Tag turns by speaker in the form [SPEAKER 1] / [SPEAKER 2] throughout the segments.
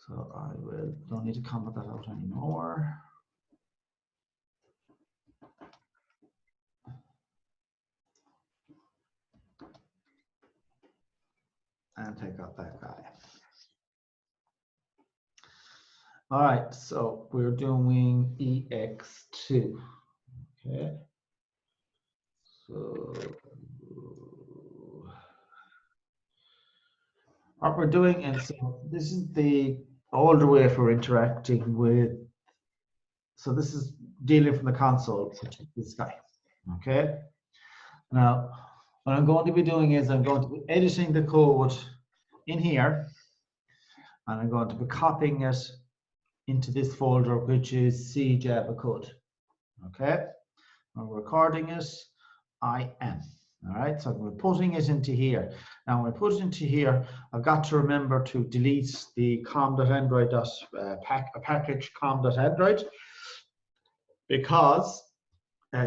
[SPEAKER 1] So I don't need to comment that out anymore. And take out that guy. All right, so we're doing EX2. Okay. So what we're doing, and so this is the older way for interacting with. So this is dealing from the console, which is this guy. Okay. Now, what I'm going to be doing is I'm going to be editing the code in here, and I'm going to be copying it into this folder, which is C Java code. Okay. I'm recording it. I am. All right, so we're putting it into here. Now, when I put it into here, I've got to remember to delete the com.android package com.android, because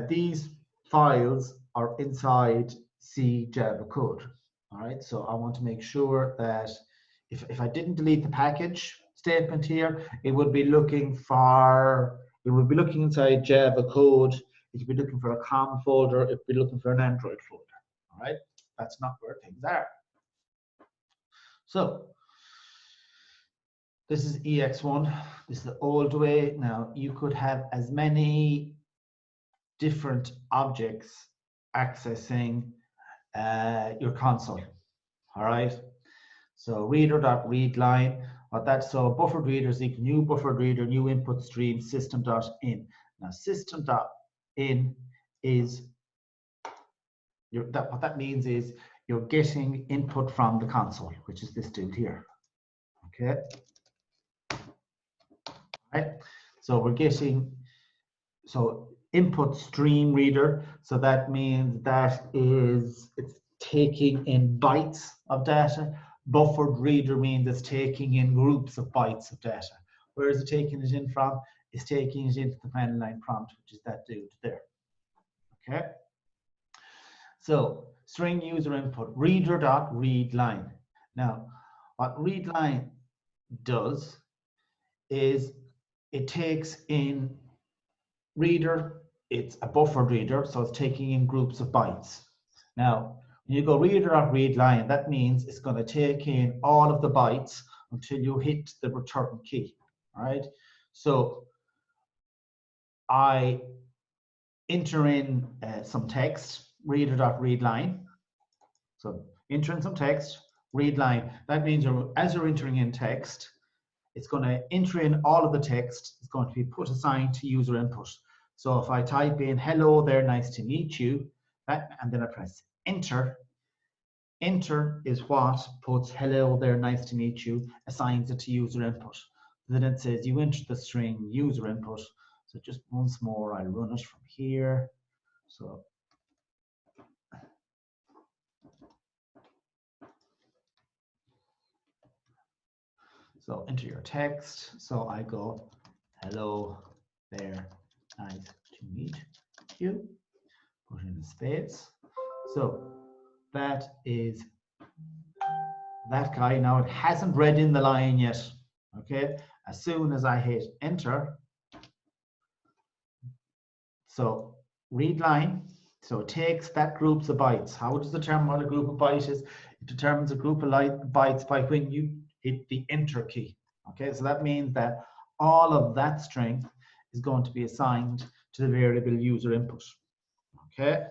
[SPEAKER 1] these files are inside C Java code. All right, so I want to make sure that if I didn't delete the package statement here, it would be looking inside Java code. It would be looking for a COM folder. It would be looking for an Android folder. All right, that's not where things are. So this is EX1. This is the old way. Now you could have as many different objects accessing your console. All right. So reader.readline. So buffered readers equal new buffered reader, new input stream, system.in. Now system.in is what that means is you're getting input from the console, which is this dude here. Okay. Right. So we're getting input stream reader. So that means it's taking in bytes of data. Buffered reader means it's taking in groups of bytes of data. Where is it taking it in from? It's taking it into the command line prompt, which is that dude there. Okay. So string user input, reader.readline. Now, what readline does is it takes in reader, it's a buffered reader, so it's taking in groups of bytes. Now, when you go reader.readline, that means it's going to take in all of the bytes until you hit the return key. All right. So I enter in some text, reader.readline. So enter in some text, readline. That means as you're entering in text, it's going to enter in all of the text. It's going to be put assigned to user input. So if I type in hello there, nice to meet you, and then I press enter, enter is what puts hello there, nice to meet you, assigns it to user input. Then it says you enter the string user input. So just once more, I run it from here. So enter your text. So I go, hello there, nice to meet you. Put in a space. So that is that guy. Now it hasn't read in the line yet. Okay. As soon as I hit enter, so read line. So it takes that groups of bytes. How does it determine what a group of bytes is? It determines a group of bytes by when you hit the enter key. Okay, so that means that all of that string is going to be assigned to the variable user input. Okay,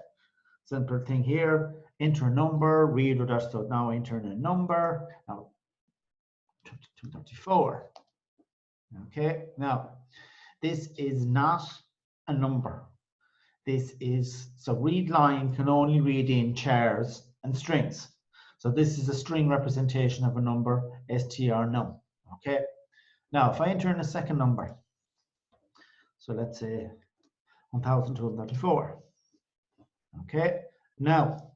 [SPEAKER 1] simple thing here, enter a number, reader dash, so now I enter in a number, now 234. Okay, now this is not a number. This is, so read line can only read in chars and strings. So this is a string representation of a number, strnum. Okay. Now, if I enter in a second number, so let's say 1234. Okay. Now,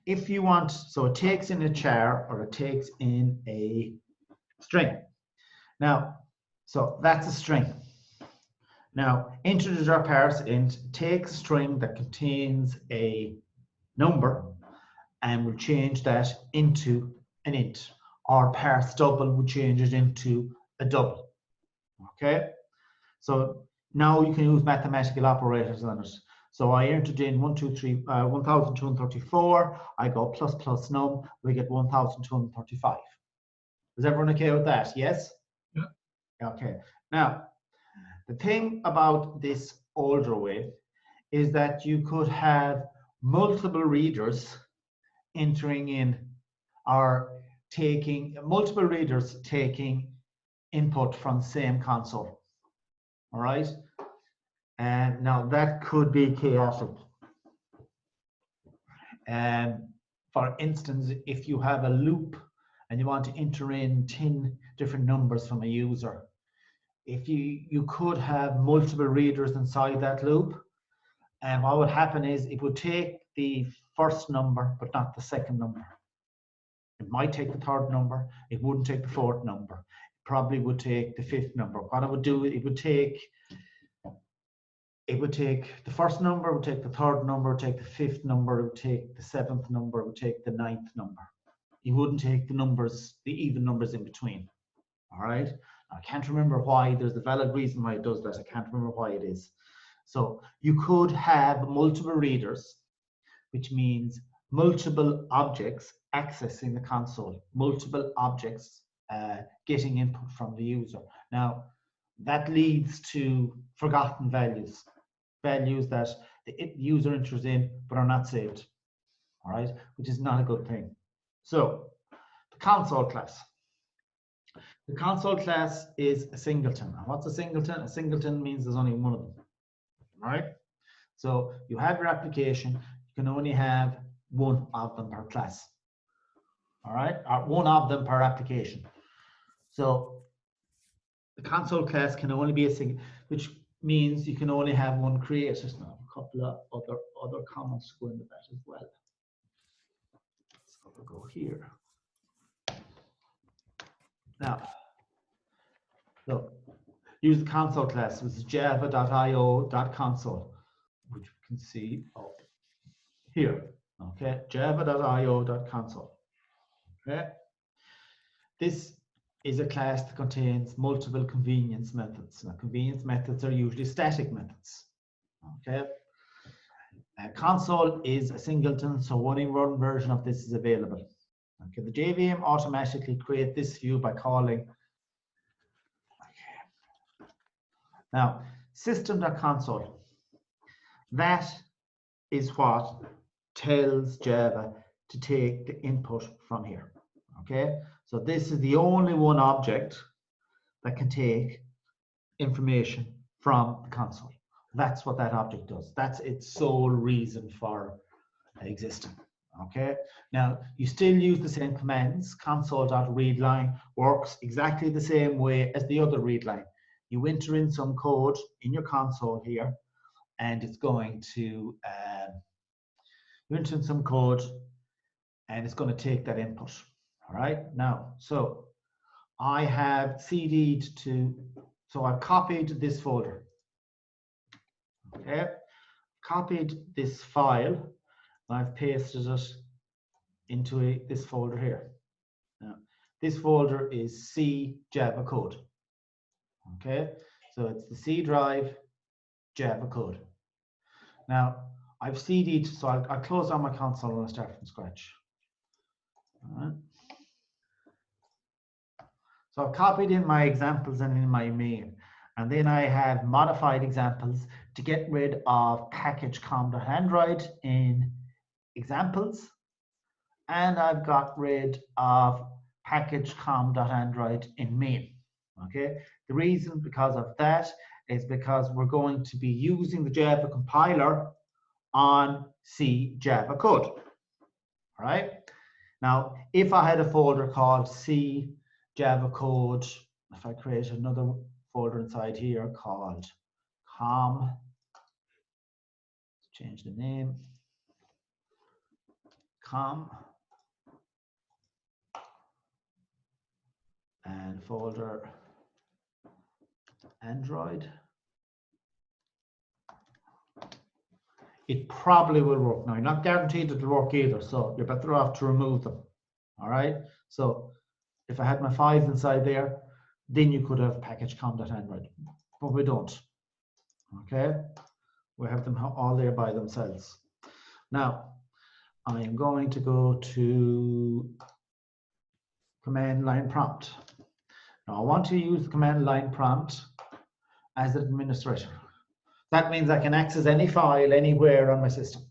[SPEAKER 1] if you want, so it takes in a char or it takes in a string. Now, so that's a string. Now, integer.parseInt takes a string that contains a number and will change that into an int, or parse double would change it into a double. Okay, so now you can use mathematical operators on it. So I entered in 1,234. I go plus plus num. We get 1,235. Is everyone okay with that? Yes?
[SPEAKER 2] Yeah.
[SPEAKER 1] Okay. Now, the thing about this older way is that you could have multiple readers entering in or taking multiple readers taking input from the same console. All right. And now that could be chaotic. For instance, if you have a loop and you want to enter in 10 different numbers from a user, if you could have multiple readers inside that loop, and what would happen is it would take the first number but not the second number. It might take the third number, it wouldn't take the fourth number, it probably would take the fifth number. What it would do, it would take the first number, it would take the third number, it would take the fifth number, it would take the seventh number, it would take the ninth number. You wouldn't take the numbers, the even numbers in between. All right. I can't remember why. There's a valid reason why it does that. I can't remember why it is. So you could have multiple readers, which means multiple objects accessing the console, multiple objects getting input from the user. Now, that leads to forgotten values, values that the user enters in but are not saved. All right, which is not a good thing. So, the console class. The console class is a singleton. And what's a singleton? A singleton means there's only one of them. All right. So you have your application. You can only have one of them per class. All right, or one of them per application. So the console class can only be a single, which means you can only have one created. Now, a couple of other comments go into that as well. So we'll go here. Now, so use the console class, which is java.io.console, which you can see here. Okay, java.io.console. Okay, this is a class that contains multiple convenience methods. Now, convenience methods are usually static methods. Okay, console is a singleton, so only one version of this is available. Okay, the JVM automatically create this view by calling. Now, system.console, that is what tells Java to take the input from here. Okay, so this is the only one object that can take information from the console. That's what that object does. That's its sole reason for existing. Okay, now you still use the same commands. Console.readline works exactly the same way as the other readline. You enter in some code in your console here, and it's going to you enter in some code, and it's going to take that input. All right. Now, so I have CD'd to, so I've copied this folder. Okay, copied this file. I've pasted it into this folder here. Now, this folder is C Java code. Okay, so it's the C drive Java code. Now, I've CD'd, so I'll close down my console and I'll start from scratch. All right. So I've copied in my examples and in my main, and then I have modified examples to get rid of package.com.android in examples, and I've got rid of package.com.android in main. Okay, the reason because of that is because we're going to be using the Java compiler on C Java code. All right. Now, if I had a folder called C Java code, if I create another folder inside here called com, let's change the name, com, and folder Android, it probably will work. Now, you're not guaranteed it will work either, so you're better off to remove them. All right. So if I had my 5 inside there, then you could have package com.android, but we don't. Okay, we have them all there by themselves. Now, I am going to go to command line prompt. Now, I want to use the command line prompt as an administrator. That means I can access any file anywhere on my system.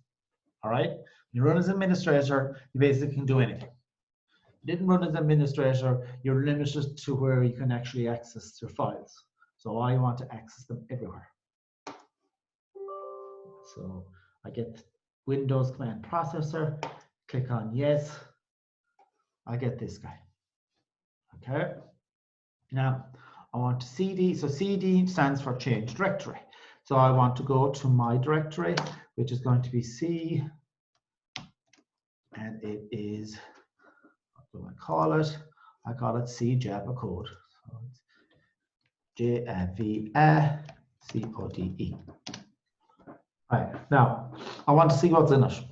[SPEAKER 1] All right. When you run as administrator, you basically can do anything. If you didn't run as administrator, you're limited to where you can actually access your files. So I want to access them everywhere. So I get Windows command processor, click on yes, I get this guy. Okay. Now I want to CD. So CD stands for change directory. So I want to go to my directory, which is going to be C, and it is, what do I call it? I call it C Java code. So it's JavaCode. Right, now I want to see what's in it.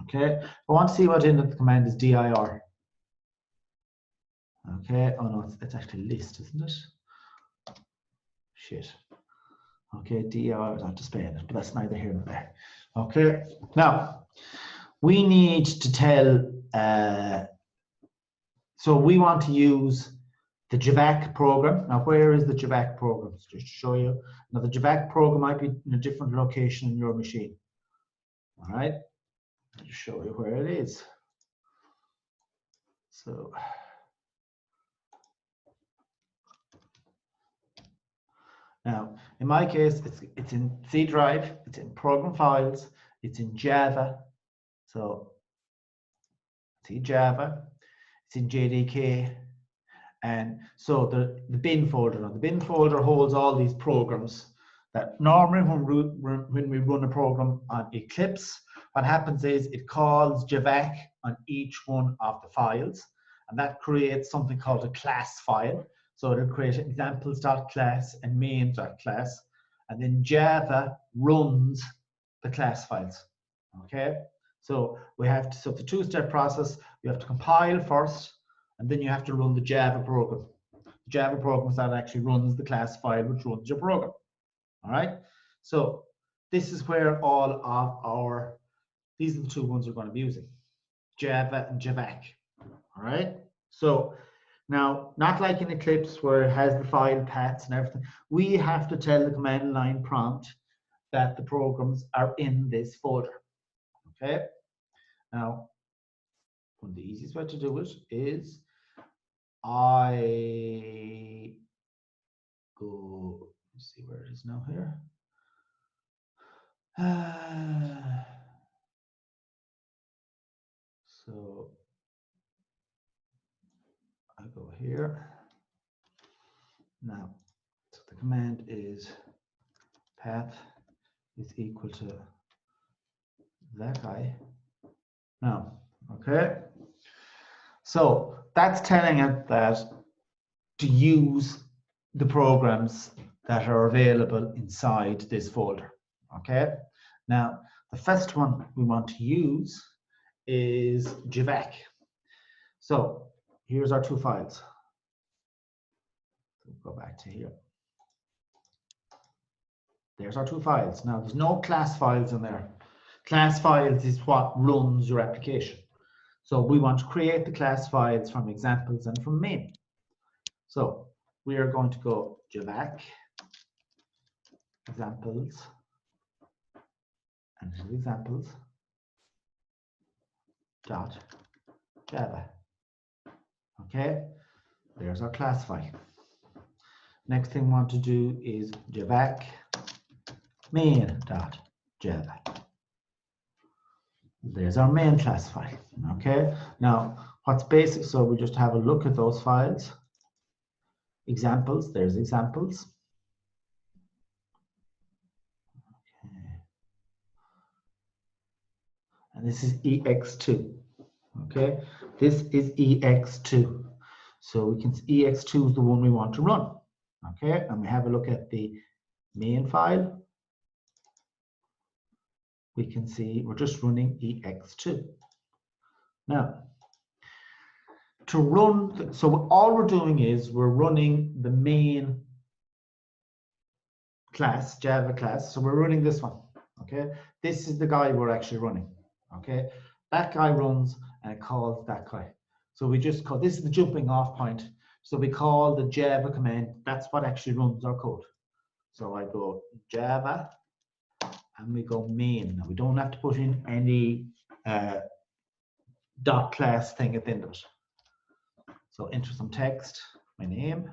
[SPEAKER 1] Okay, I want to see what's in it. The command is dir. Okay, oh no, it's actually list, isn't it? Shit. Okay, dir is not displaying it, but that's neither here nor there. Okay, now we need to tell, so we want to use the JavaC program. Now, where is the JavaC program? Just to show you. Now, the JavaC program might be in a different location in your machine. All right, I'll just show you where it is. So, now, in my case, it's in C drive, it's in program files, it's in Java. So, see Java, it's in JDK. And so the bin folder, now the bin folder holds all these programs that normally when we run a program on Eclipse, what happens is it calls JavaC on each one of the files, and that creates something called a class file. So it'll create examples.class and main.class, and then Java runs the class files. Okay, so we have to, so it's a two-step process. You have to compile first, and then you have to run the Java program. The Java program is that actually runs the class file, which runs your program. All right. So this is where all of our, these are the two ones we're going to be using, Java and JavaC. All right. So now, not like in Eclipse where it has the file paths and everything, we have to tell the command line prompt that the programs are in this folder. Okay. Now, one of the easiest way to do it is I go, let's see where it is now here. So I go here. Now, so the command is path is equal to that guy. Now, okay. So that's telling it that to use the programs that are available inside this folder. Okay. Now, the first one we want to use is JavaC. So here's our two files. Go back to here. There's our two files. Now, there's no class files in there. Class files is what runs your application. So we want to create the class files from examples and from main. So we are going to go JavaC, examples, and examples dot Java. Okay, there's our class file. Next thing we want to do is JavaC main dot Java. There's our main class file. Okay, now what's basic, so we just have a look at those files. Examples, there's examples. Okay. And this is ex2. Okay, this is ex2. So we can, ex2 is the one we want to run. Okay, and we have a look at the main file. We can see we're just running ex2. Now, to run, so all we're doing is we're running the main class, Java class. So we're running this one, okay? This is the guy we're actually running, okay? That guy runs and it calls that guy. So we just call, this is the jumping off point. So we call the Java command, that's what actually runs our code. So I go Java and we go main. Now we don't have to put in any dot class thing at the end of it. So enter some text, my name.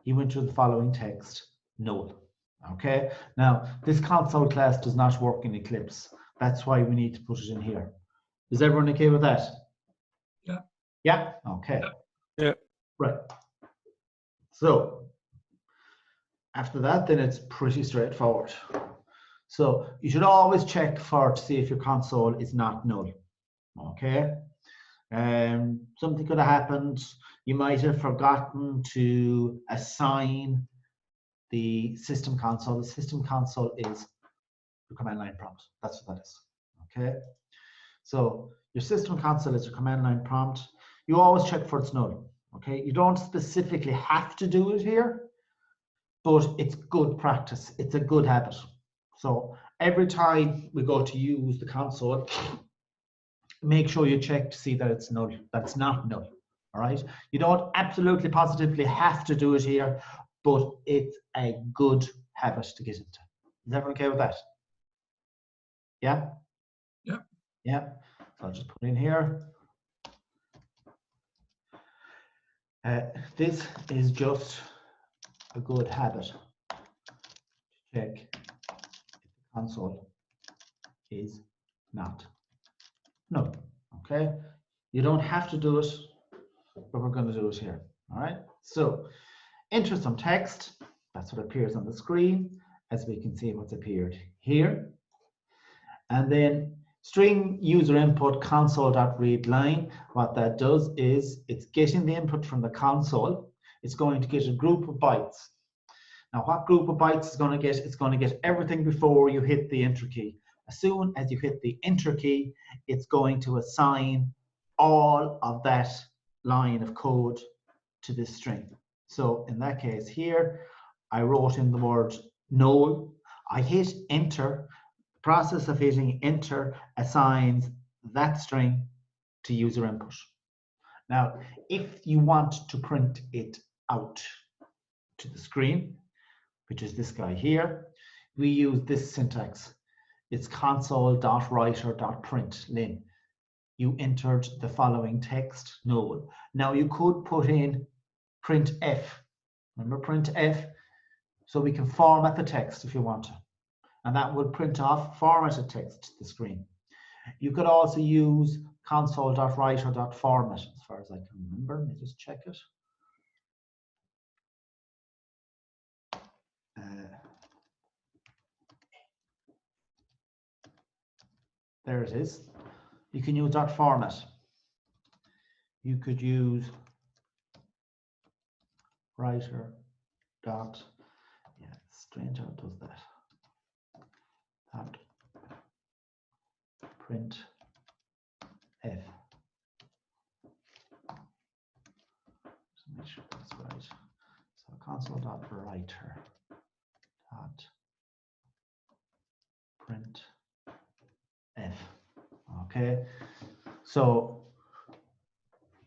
[SPEAKER 1] You enter the following text, null. Okay, now this console class does not work in Eclipse. That's why we need to put it in here. Is everyone okay with that?
[SPEAKER 2] Yeah.
[SPEAKER 1] Yeah? Okay.
[SPEAKER 2] Yeah.
[SPEAKER 1] Right. So after that, then it's pretty straightforward. So you should always check to see if your console is not null. Okay. Something could have happened. You might have forgotten to assign the system console. The system console is your command line prompt. That's what that is. Okay. So your system console is your command line prompt. You always check for its null. Okay. You don't specifically have to do it here, but it's good practice. It's a good habit. So every time we go to use the console, make sure you check to see that it's null, that's not null. All right. You don't absolutely positively have to do it here, but it's a good habit to get into. Is everyone okay with that? Yeah?
[SPEAKER 2] Yeah.
[SPEAKER 1] Yeah. So I'll just put in here. This is just a good habit to check if the console is not null. Okay. You don't have to do it, but we're going to do it here. All right. So enter some text. That's what appears on the screen, as we can see what's appeared here. And then string user input console.readline. What that does is it's getting the input from the console. It's going to get a group of bytes. Now, what group of bytes is going to get? It's going to get everything before you hit the enter key. As soon as you hit the enter key, it's going to assign all of that line of code to this string. So in that case here, I wrote in the word null. I hit enter. The process of hitting enter assigns that string to user input. Now, if you want to print it out to the screen, which is this guy here, we use this syntax. It's console.writer.println. You entered the following text, null. Now you could put in printf. Remember printf? So we can format the text if you want to. And that would print off formatted text to the screen. You could also use console.writer.format, as far as I can remember. Let me just check it. There it is. You can use .format. You could use writer dot, yeah, it's strange how it does that. Dot print f. Just make sure that's right. So console.writer dot print f. Okay. So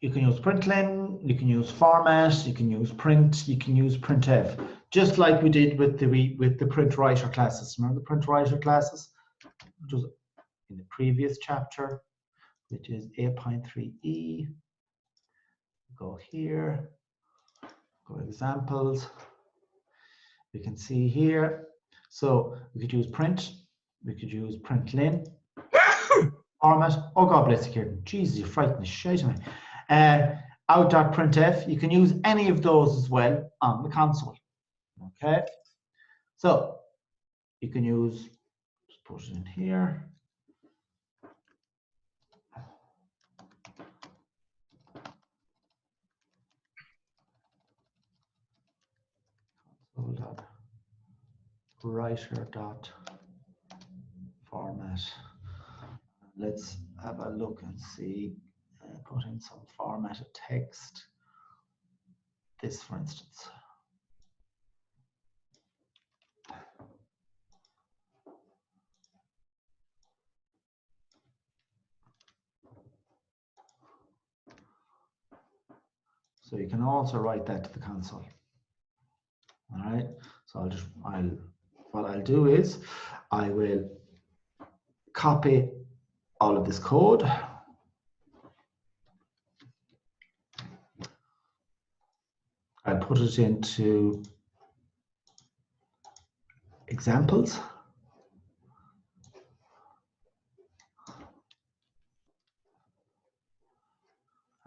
[SPEAKER 1] you can use println, you can use format, you can use print, you can use printf, just like we did with the print writer classes. Remember the print writer classes, which was in the previous chapter, which is 8.3e. Go here, go examples. We can see here. So we could use print, we could use println, format. Oh God bless you, Kieran. Jesus, you frightened the shit out of me. Out.printf, you can use any of those as well on the console. Okay, so you can use, just put it in here. Console.writer.format. Let's have a look and see. put in some formatted text. This, for instance. So you can also write that to the console. All right. So what I'll do is I will copy all of this code. I'll put it into examples.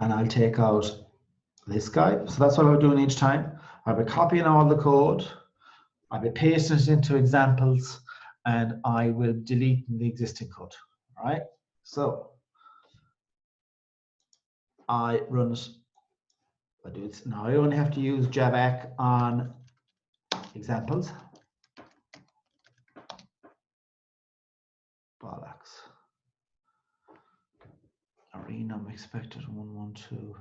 [SPEAKER 1] And I'll take out this guy. So that's what I'm doing each time. I'll be copying all the code. I'll be pasting it into examples, and I will delete the existing code. All right. So I run it. I do it now. I only have to use javac on examples. Bollocks. Arenum expected 112.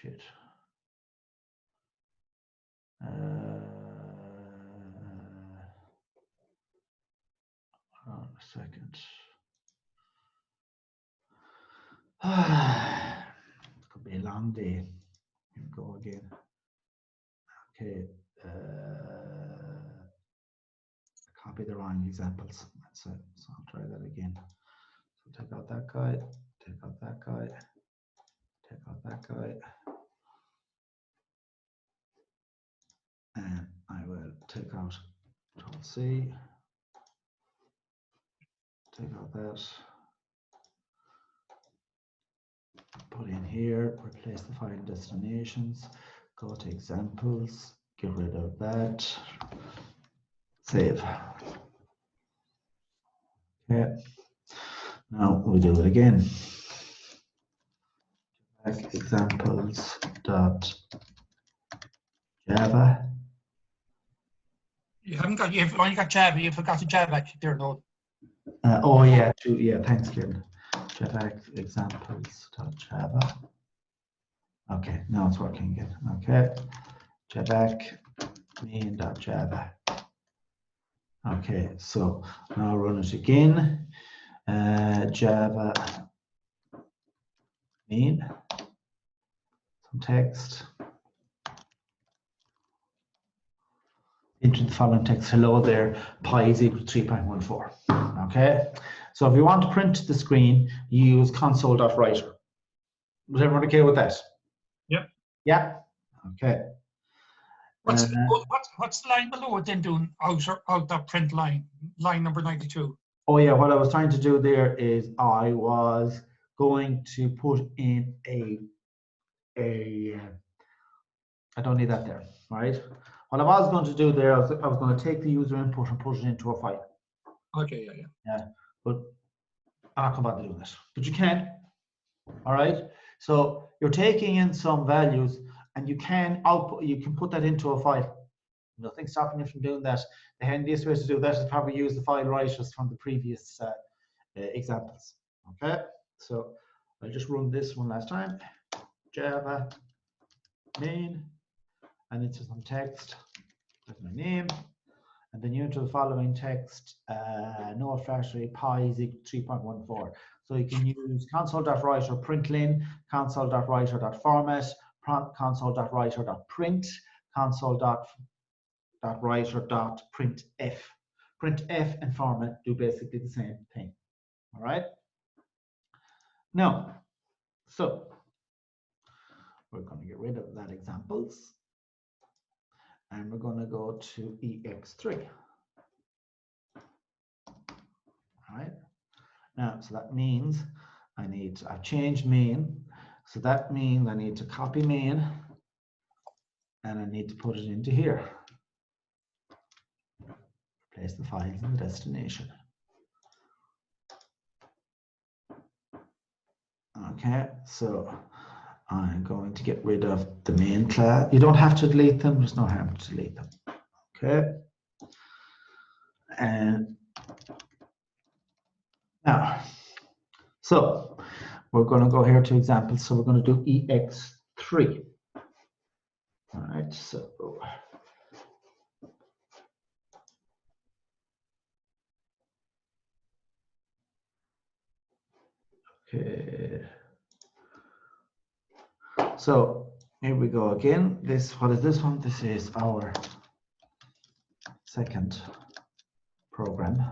[SPEAKER 1] Shit. Hold on a second. It could be a long day. Here we go again. Okay. Copy the wrong examples. That's it. So I'll try that again. So take out that guy, take out that guy, take out that guy. And I will take out Control C, take out that, put in here, replace the file destinations, go to examples, get rid of that, save. Okay, now we do it again. Back examples dot Java.
[SPEAKER 2] You haven't got, you've only got Java, you forgot the Java there, though.
[SPEAKER 1] Oh yeah, yeah, thanks, Kieran. Java examples.java. Okay, now it's working again. Okay, Java main.java. Okay, so now run it again. Java main, some text. Into the following text. Hello there, pi is equal to 3.14. Okay, so if you want to print the screen, you use console.writer. Was everyone okay with that?
[SPEAKER 2] Yep.
[SPEAKER 1] Yeah. Okay.
[SPEAKER 2] What's the line below it then doing out that print line number 92?
[SPEAKER 1] Oh yeah, what I was trying to do there is I was going to put in I don't need that there, right? What I was going to do there, I was going to take the user input and put it into a file.
[SPEAKER 2] Okay, yeah.
[SPEAKER 1] But I'm not going to bother doing this. But you can, all right? So you're taking in some values and you can put that into a file. Nothing stopping you from doing that. The handiest way to do that is probably use the file writers from the previous examples. Okay, so I'll just run this one last time. Java main, and into some text with my name, and then you enter the following text. No factory pi is equal to 3.14. So you can use console.writer println, console.writer.format, console.writer.print, console.writer.printf. Printf and format do basically the same thing. All right. Now, so we're going to get rid of that examples, and we're going to go to ex3. All right. Now, so that means I've changed main. So that means I need to copy main, and I need to put it into here. Place the files in the destination. Okay, so I'm going to get rid of the main class. You don't have to delete them. There's no harm to delete them. Okay. And now So we're going to go here to examples. So we're going to do EX3. All right, so okay. So here we go again. What is this one? This is our second program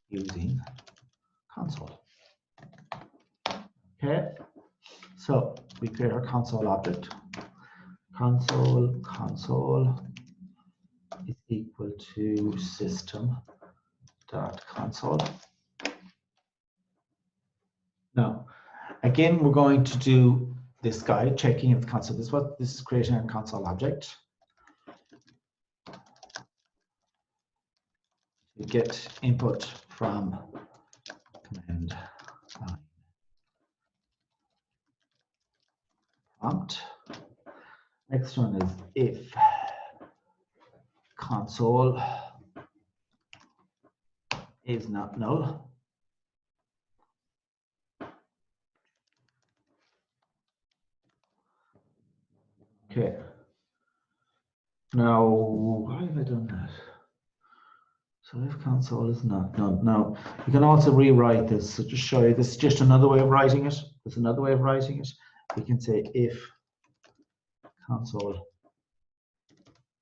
[SPEAKER 1] using console. Okay, so we create our console object. Console is equal to system.console. Now, again, we're going to do this guy, checking if the console is what this is creating a console object. You get input from command line prompt. Next one is if console is not null. Okay. Now, why have I done that? So if console is not null. Now, you can also rewrite this. So just show you, this is just another way of writing it. There's another way of writing it. You can say if console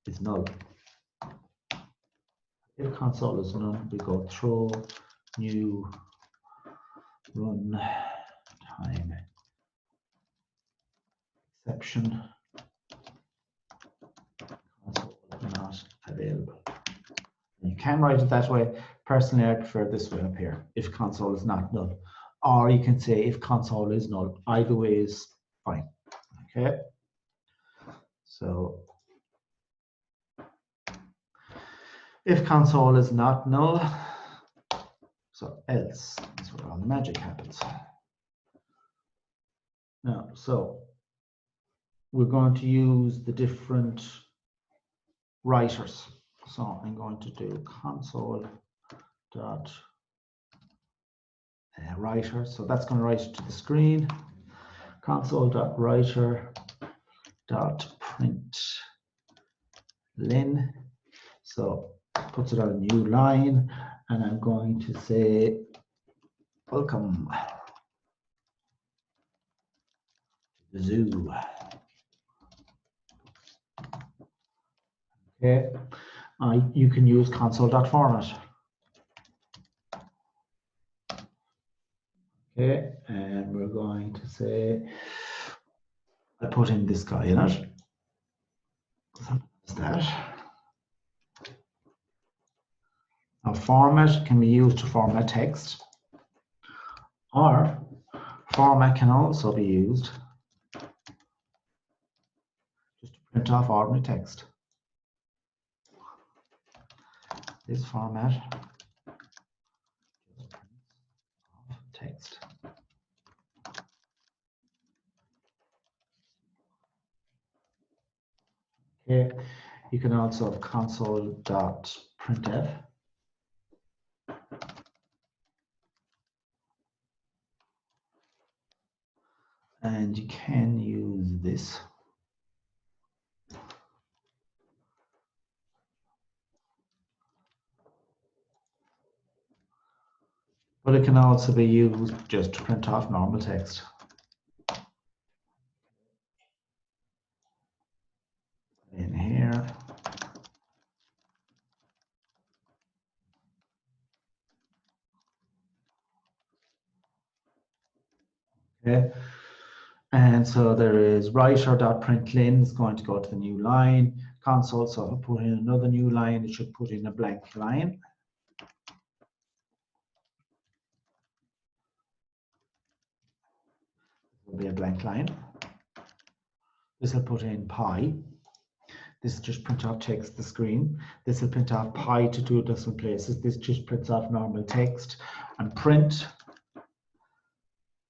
[SPEAKER 1] is null. If console is null, we go throw new run time exception. Console not available. You can write it that way. Personally, I prefer this way up here, if console is not null. Or you can say if console is null. Either way is fine. Okay. So if console is not null, so else is where all the magic happens. Now, so we're going to use the different writers. So I'm going to do console dot writer. So that's going to write it to the screen. Console dot writer dot print len. So puts it on a new line, and I'm going to say welcome to the zoo. Okay, you can use console.format. Okay, and we're going to say I put in this guy in it. That's that. Now, format can be used to format text, or format can also be used just to print off ordinary text. This format just prints off text. Okay, you can also have console.printf. And you can use this. But it can also be used just to print off normal text. In here. Okay. And so there is writer.println is going to go to the new line. Console, so if I put in another new line, it should put in a blank line. Will be a blank line. This will put in pi. This just print off text the screen. This will print off pi to 2 decimal places. This just prints off normal text. And print.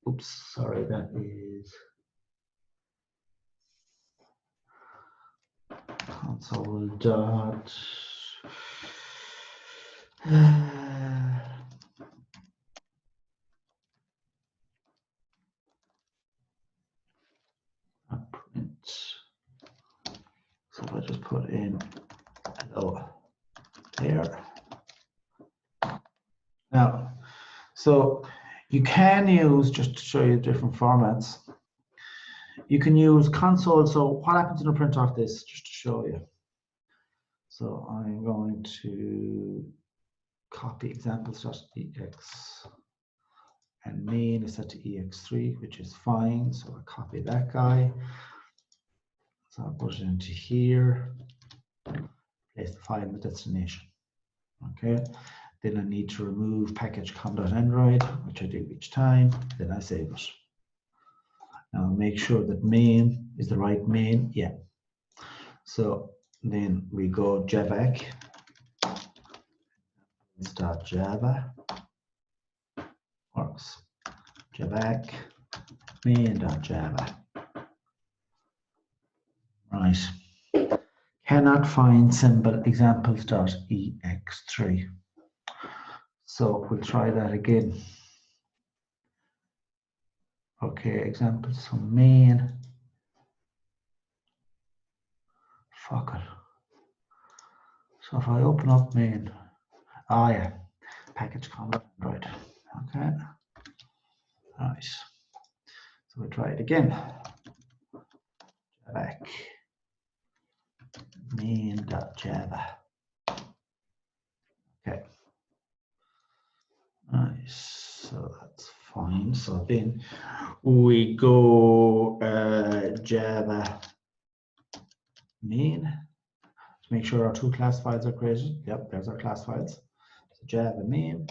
[SPEAKER 1] Oops, sorry, that is console dot put in hello there. Now, so you can use, just to show you different formats, you can use console. So what happens in a print off this, just to show you. So I'm going to copy examples.ex, and main is set to ex3, which is fine. So I copy that guy. So I'll put it into here, place the file in the destination. Okay. Then I need to remove package.com.android, which I do each time. Then I save it. Now make sure that main is the right main. Yeah. So then we go javac .java works. Javac main.java. Right. Cannot find symbol examples.ex3. So we'll try that again. Okay, examples from main. Fuck it. So if I open up main, yeah, package.com Android. Okay. Nice. So we'll try it again. Back. Main.java. Okay. Nice. So that's fine. So then we go Java main to make sure our two class files are created. Yep, there's our class files. So Java main.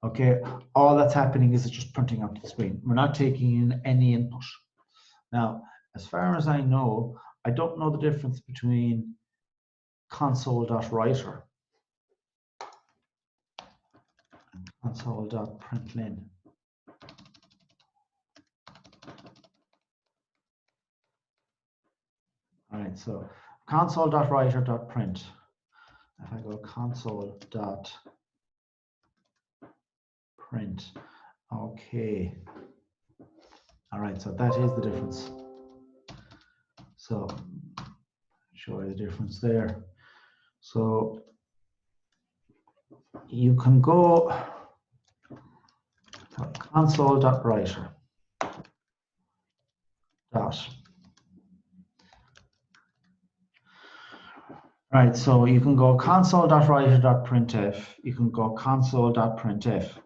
[SPEAKER 1] Okay, all that's happening is it's just printing out the screen. We're not taking in any input. Now, as far as I know, I don't know the difference between console.writer and console.println. All right, so console.writer.print. If I go console.print, okay. All right, so that is the difference. So show you the difference there. So you can go console.writer dot. Right, so you can go console.writer.printf, you can go console.printf,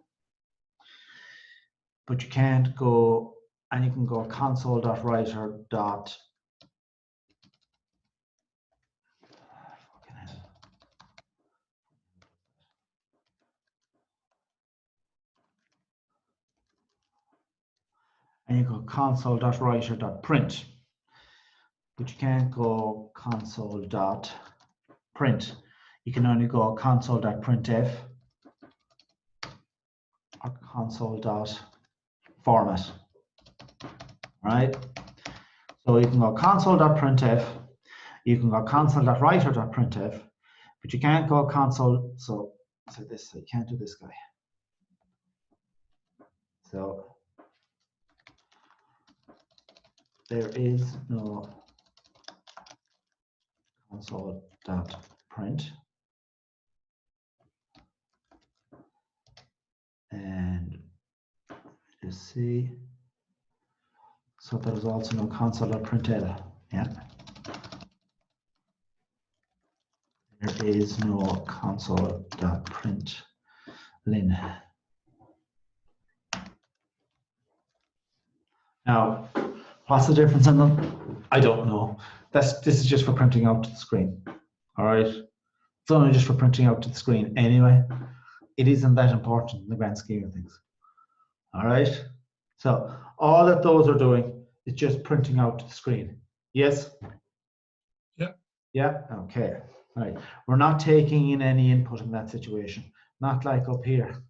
[SPEAKER 1] but you can't go, and you can go console.writer dot. And you go console.writer.print, but you can't go console.print. You can only go console.printf or console.format. Right? So you can go console.printf, you can go console.writer.printf, but you can't go console. So this, so you can't do this guy. So there is no console.print, and just see. So there is also no console.println. Yeah. There is no console.println. Now, what's the difference in them? I don't know. This is just for printing out to the screen. All right. It's only just for printing out to the screen anyway. It isn't that important in the grand scheme of things. All right. So all that those are doing is just printing out to the screen. Yes?
[SPEAKER 2] Yeah.
[SPEAKER 1] Yeah. Okay. All right. We're not taking in any input in that situation. Not like up here,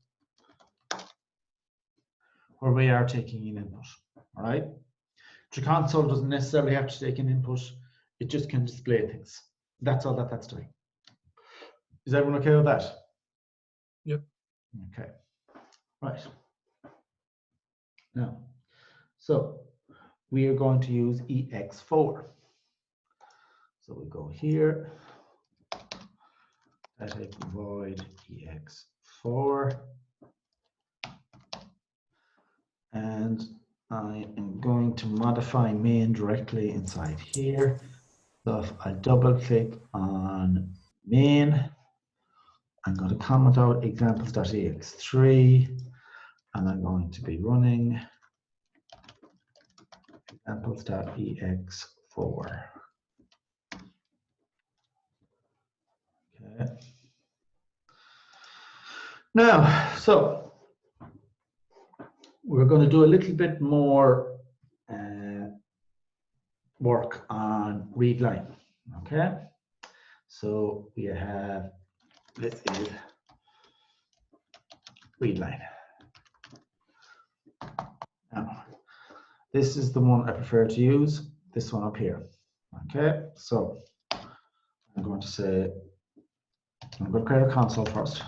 [SPEAKER 1] where we are taking in input. All right. The console doesn't necessarily have to take an input. It just can display things. That's all that's doing. Is everyone okay with that?
[SPEAKER 2] Yep.
[SPEAKER 1] Okay. Right. Now, so we are going to use ex4. So So we go here, static void ex4, and I am going to modify main directly inside here. So if I double click on main, I'm going to comment out examples.ex3, and I'm going to be running examples.ex4. Okay. Now, so we're going to do a little bit more work on read line. Okay. So we have, this is read line. Now, this is the one I prefer to use, this one up here. Okay, so I'm going to say, I'm going to create a console first.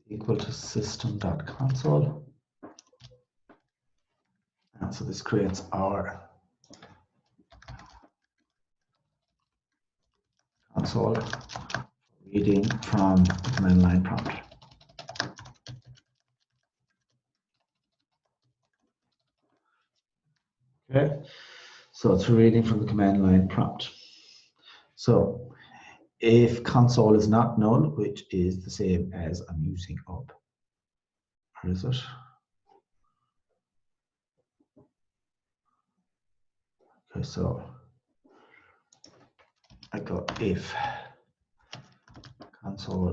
[SPEAKER 1] Equal to system.console. And so this creates our console reading from the command line prompt. Okay, so it's reading from the command line prompt. So if console is not null, which is the same as I'm using up, where is it? Okay, so I go if console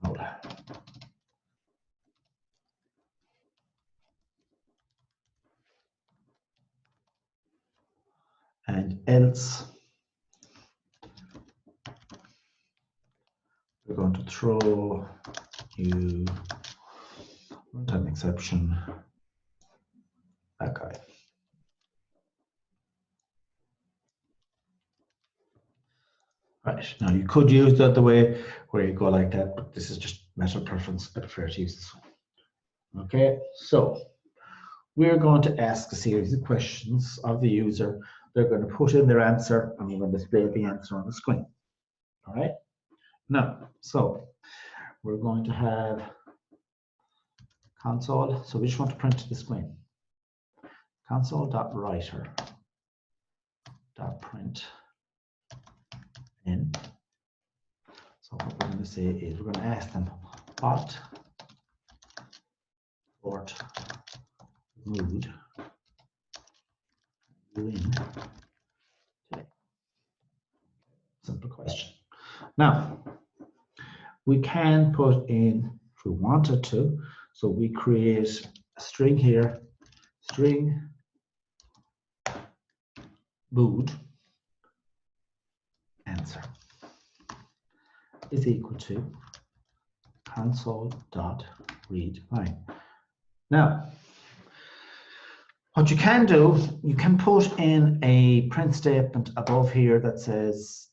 [SPEAKER 1] null. And else we're going to throw you runtime exception, that guy. Right, now you could use the other way where you go like that, but this is just matter of preference. I prefer to use this one. Okay, so we're going to ask a series of questions of the user. They're going to put in their answer and we're going to display the answer on the screen. All right, now, so we're going to have console. So we just want to print to the screen. Console.writer.print in. So what we're going to say is we're going to ask them what port mood you in today. Simple question. Now we can put in if we wanted to. So we create a string here, string mood answer is equal to console.readLine. Now, what you can do, you can put in a print statement above here that says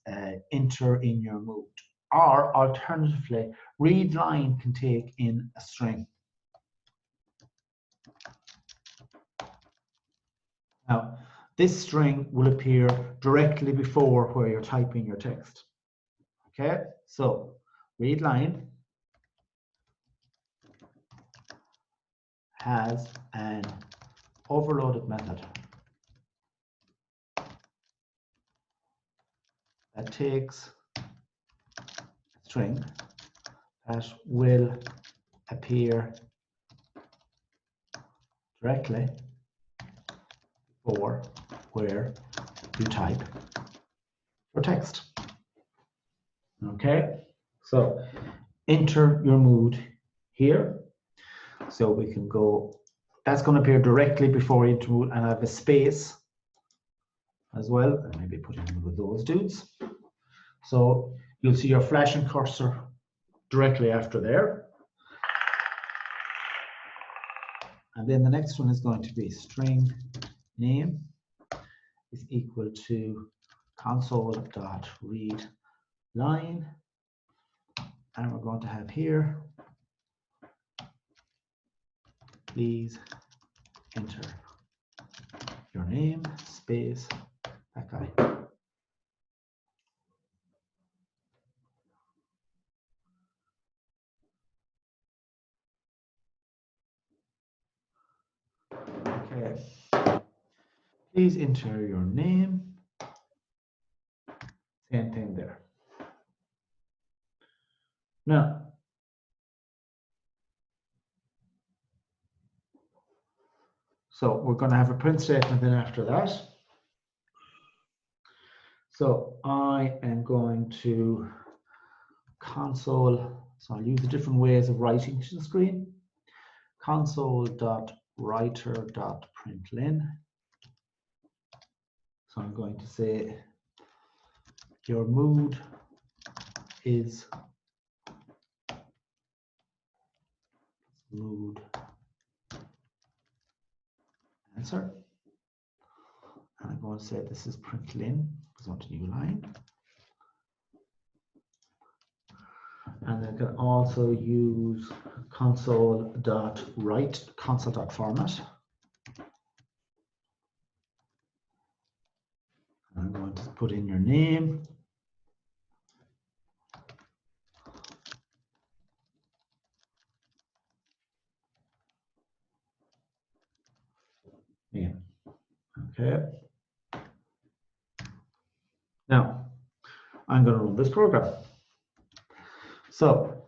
[SPEAKER 1] enter in your mood, or alternatively, read line can take in a string. Now, this string will appear directly before where you're typing your text. Okay, so read line has an overloaded method that takes a string that will appear directly before where you type your text. Okay, so enter your mood here. So we can go, that's going to appear directly before enter mood, and I have a space as well, and maybe put in one of those dudes. So you'll see your flashing cursor directly after there. And then the next one is going to be string name is equal to console.readLine, and we're going to have here, please enter your name, space, that guy. Okay. Please enter your name. Same thing there. Now, so we're going to have a print statement then after that. So I am going to console, so I'll use the different ways of writing to the screen. Console.writer.println. So I'm going to say your mood is mood answer. And I'm going to say this is println, because I want a new line. And I can also use console.write, console.format. I'm going to put in your name. Yeah. Okay. Now, I'm going to run this program. So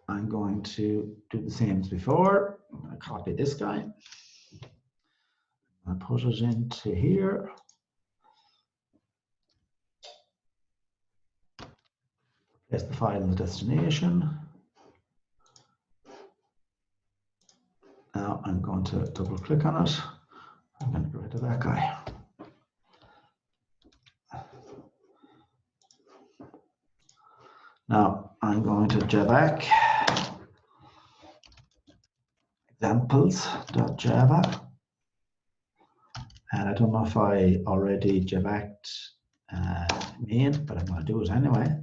[SPEAKER 1] I'm going to do the same as before. I'm going to copy this guy. I put it into here. Place the file in the destination. Now I'm going to double click on it. I'm going to get rid of that guy. Now I'm going to javac examples.java. And I don't know if I already javac'd main, but I'm going to do it anyway.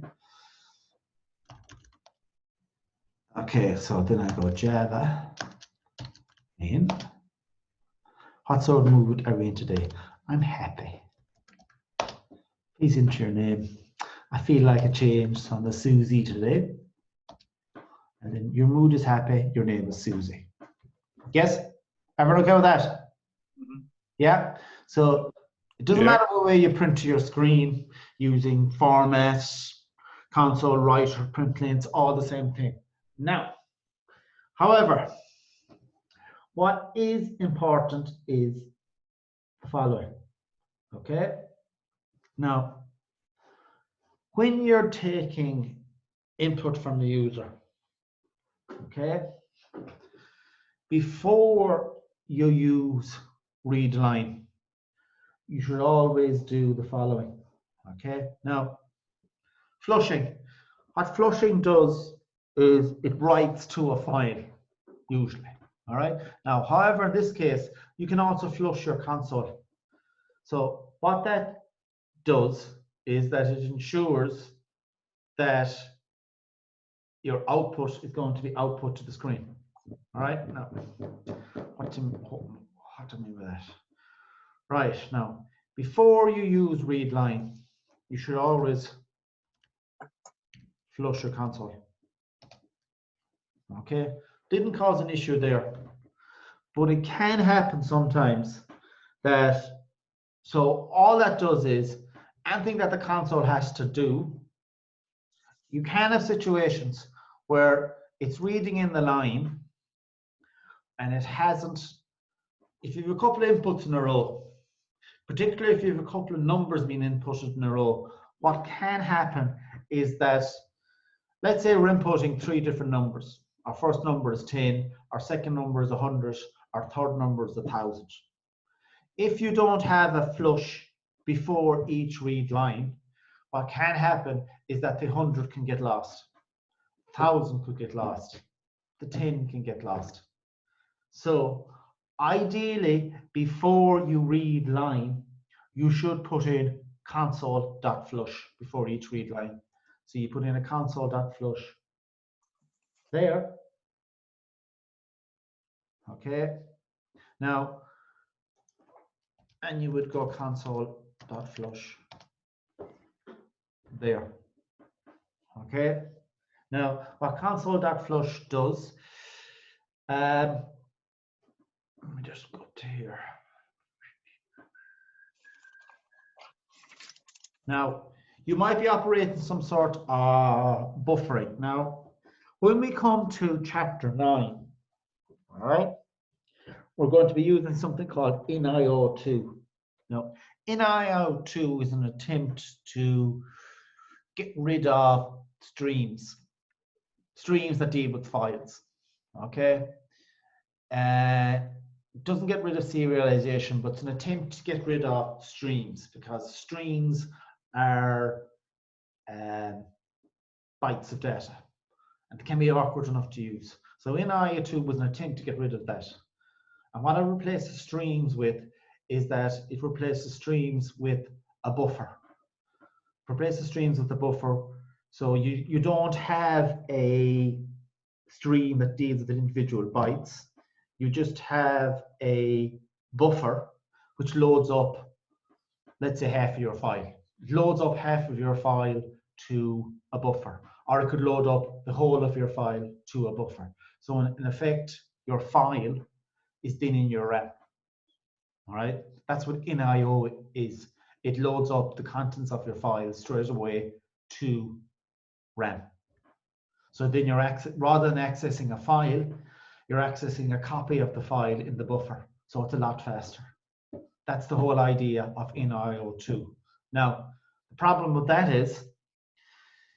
[SPEAKER 1] Okay, so then I go Java main. What sort of mood are we in today? I'm happy. Please enter your name. I feel like a change, so I'm the Susie today. And then your mood is happy, your name is Susie. Yes? Everyone okay with that?
[SPEAKER 2] Mhm.
[SPEAKER 1] Yeah? So it doesn't matter what way you print to your screen using formats, console, writer, print lanes, all the same thing. Now, however, what is important is the following. Okay? Now, when you're taking input from the user, okay, before you use read line, you should always do the following. Okay, now flushing. What flushing does is it writes to a file, usually. All right. Now, however, in this case, you can also flush your console. So what that does is that it ensures that your output is going to be output to the screen. All right. Now, what do I mean by that? Right. Now, before you use read line, you should always flush your console. Okay. Didn't cause an issue there, but it can happen sometimes that, so all that does is anything that the console has to do, you can have situations where it's reading in the line and it hasn't, if you have a couple of inputs in a row, particularly if you have a couple of numbers being inputted in a row, what can happen is that, let's say we're inputting 3 different numbers. Our first number is 10, our second number is 100, our third number is 1,000. If you don't have a flush before each read line, what can happen is that the 100 can get lost, 1,000 could get lost, the 10 can get lost. So ideally, before you read line, you should put in console.flush before each read line. So you put in a console.flush there. Okay. Now, and you would go console.flush there. Okay. Now, what console.flush does, let me just go to here. Now, you might be operating some sort of buffering. Now, when we come to chapter 9, all right, we're going to be using something called inio2. Now, inio2 is an attempt to get rid of streams that deal with files. Okay, it doesn't get rid of serialization, but it's an attempt to get rid of streams, because streams are bytes of data and can be awkward enough to use. So inio2 was an attempt to get rid of that. And what it replaces streams with is that it replaces streams with a buffer. Replaces streams with a buffer. So you don't have a stream that deals with individual bytes. You just have a buffer which loads up, let's say, half of your file. It loads up half of your file to a buffer, or it could load up the whole of your file to a buffer. So in effect, your file is then in your RAM. All right, that's what inio is. It loads up the contents of your file straight away to RAM. So then you're rather than accessing a file, you're accessing a copy of the file in the buffer. So it's a lot faster. That's the whole idea of inio2. Now, the problem with that is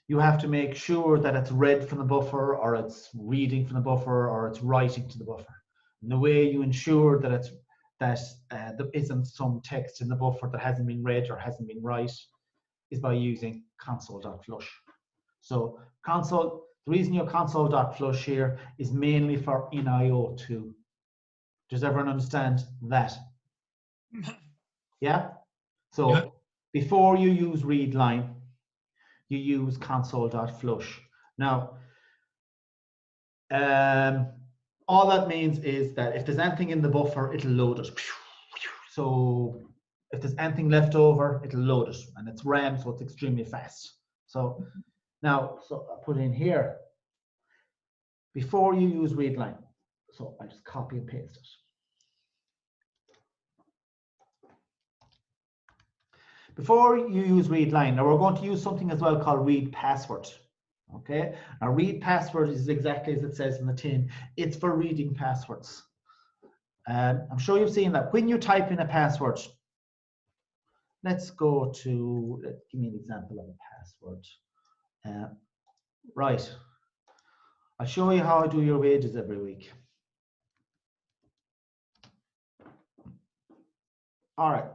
[SPEAKER 1] you have to make sure that it's read from the buffer, or it's reading from the buffer, or it's writing to the buffer. And the way you ensure that there isn't some text in the buffer that hasn't been read or hasn't been write is by using console.flush. So the reason your console.flush here is mainly for inio2. Does everyone understand that? Yeah? So
[SPEAKER 2] Yeah.
[SPEAKER 1] before you use readline, you use console.flush. Now, all that means is that if there's anything in the buffer, it'll load it. So if there's anything left over, it'll load it, and it's RAM, so it's extremely fast. So now, so I'll put in here, before you use readline, so I just copy and paste it. Before you use readline, now we're going to use something as well called read password. Okay, now read password is exactly as it says in the tin. It's for reading passwords. I'm sure you've seen that when you type in a password. Let's go to, give me an example of a password. Right, I'll show you how I do your wages every week. All right.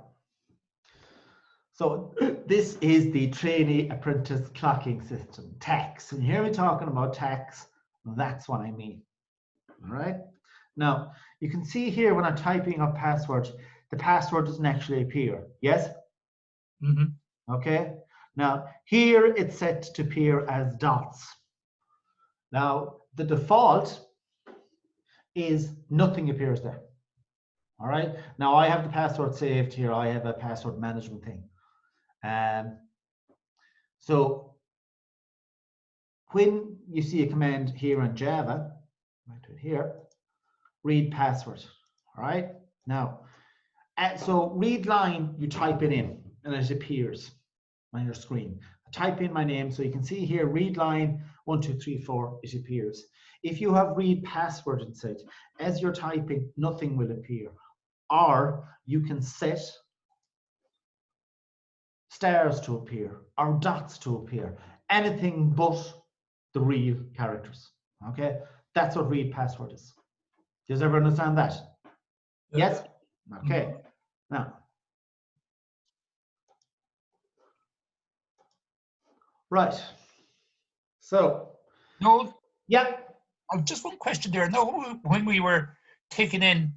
[SPEAKER 1] So this is the trainee apprentice clocking system, tax. When you hear me talking about tax, that's what I mean. All right. Now, you can see here when I'm typing a password, the password doesn't actually appear. Yes?
[SPEAKER 2] Mm-hmm.
[SPEAKER 1] Okay. Now, here it's set to appear as dots. Now, the default is nothing appears there. All right. Now, I have the password saved here. I have a password management thing. So when you see a command here in Java, I do it here, read password. All right. Now, so read line, you type it in and it appears on your screen. I type in my name, so you can see here, read line 1, 2, 3, 4, it appears. If you have read password inside, as you're typing, nothing will appear. Or you can set stars to appear or dots to appear, anything but the real characters. Okay, that's what read password is. Does everyone understand that? Yes? Okay. Now, right. So,
[SPEAKER 2] No,
[SPEAKER 1] yeah.
[SPEAKER 2] I've just one question there. No, when we were taking in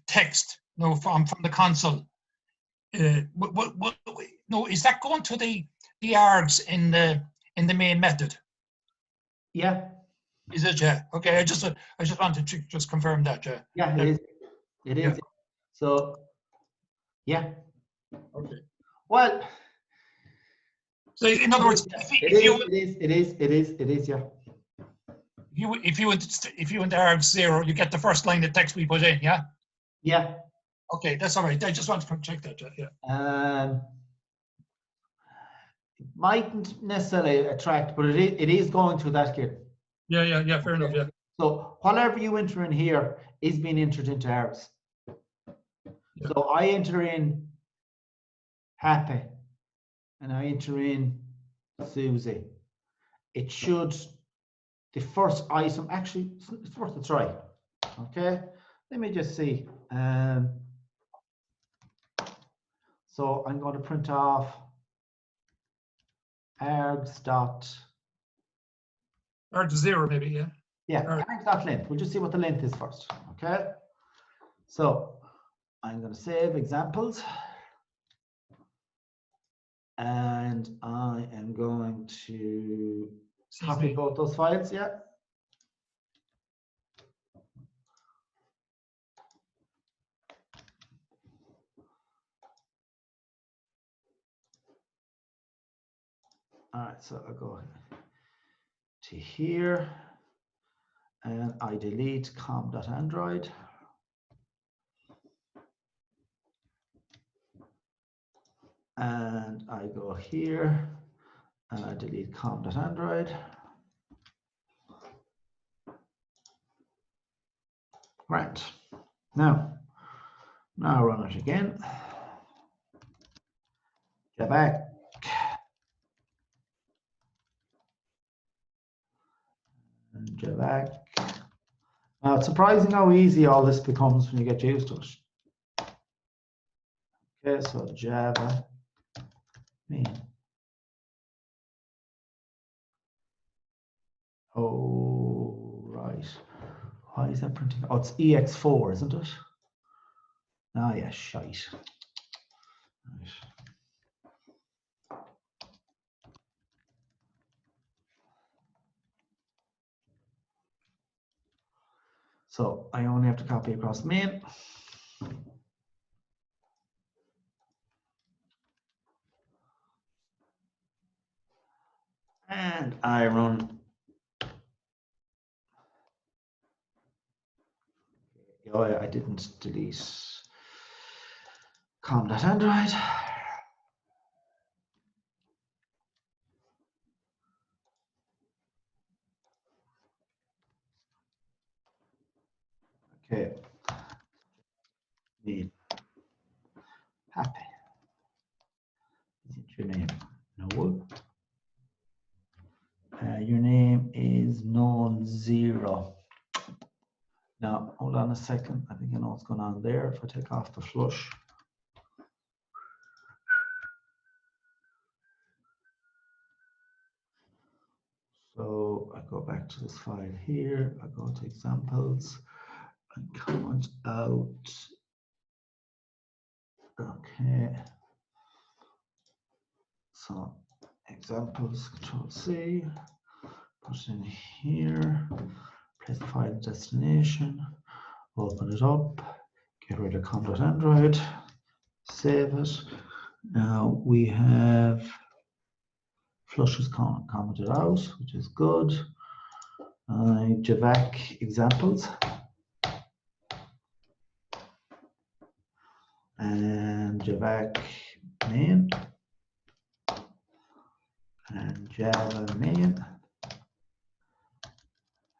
[SPEAKER 2] text, no, from the console, no, is that going to the args in the main method?
[SPEAKER 1] Yeah.
[SPEAKER 2] Is it? Yeah. Okay. I just wanted to just confirm that. Yeah.
[SPEAKER 1] Yeah, it is. It is.
[SPEAKER 2] Yeah.
[SPEAKER 1] So, yeah.
[SPEAKER 2] Okay.
[SPEAKER 1] Well,
[SPEAKER 2] So in other words,
[SPEAKER 1] it is, yeah.
[SPEAKER 2] if you went to args 0, you get the first line of text we put in, yeah?
[SPEAKER 1] Yeah.
[SPEAKER 2] Okay, that's all right. I just wanted to check that, yeah.
[SPEAKER 1] It mightn't necessarily attract, but it is going through that kit.
[SPEAKER 2] Yeah, fair enough, yeah.
[SPEAKER 1] So whatever you enter in here is being entered into args.
[SPEAKER 2] Yeah.
[SPEAKER 1] So I enter in Happy and I enter in Susie. It should, the first item, actually, it's worth a try. Okay, let me just see. So I'm going to print off args dot.
[SPEAKER 2] Args 0 maybe, yeah.
[SPEAKER 1] Yeah, args dot length. We'll just see what the length is first. Okay. So I'm going to save examples. And I am going to copy both those files. Yeah. All right, so I'll go to here and I delete com.android. And I go here and I delete com.android. Right. Now run it again. Get back. And get back. Now it's surprising how easy all this becomes when you get used to it. Okay, so Java main. Oh, right. Why is that printing? Oh, it's EX4, isn't it? Ah, yeah, shite. Right. So I only have to copy across main. And I run. Oh, yeah, I didn't delete com.android. Okay. Need Happy. Is it your name? No. Your name is non-zero. Now, hold on a second. I think I know what's going on there. If I take off the flush. So I go back to this file here. I go to examples and comment out. Okay. So examples, Control C, put it in here, place the file destination, open it up, get rid of com.android, save it. Now we have flushes commented out, which is good. Javac examples. And Javac main. And Java main.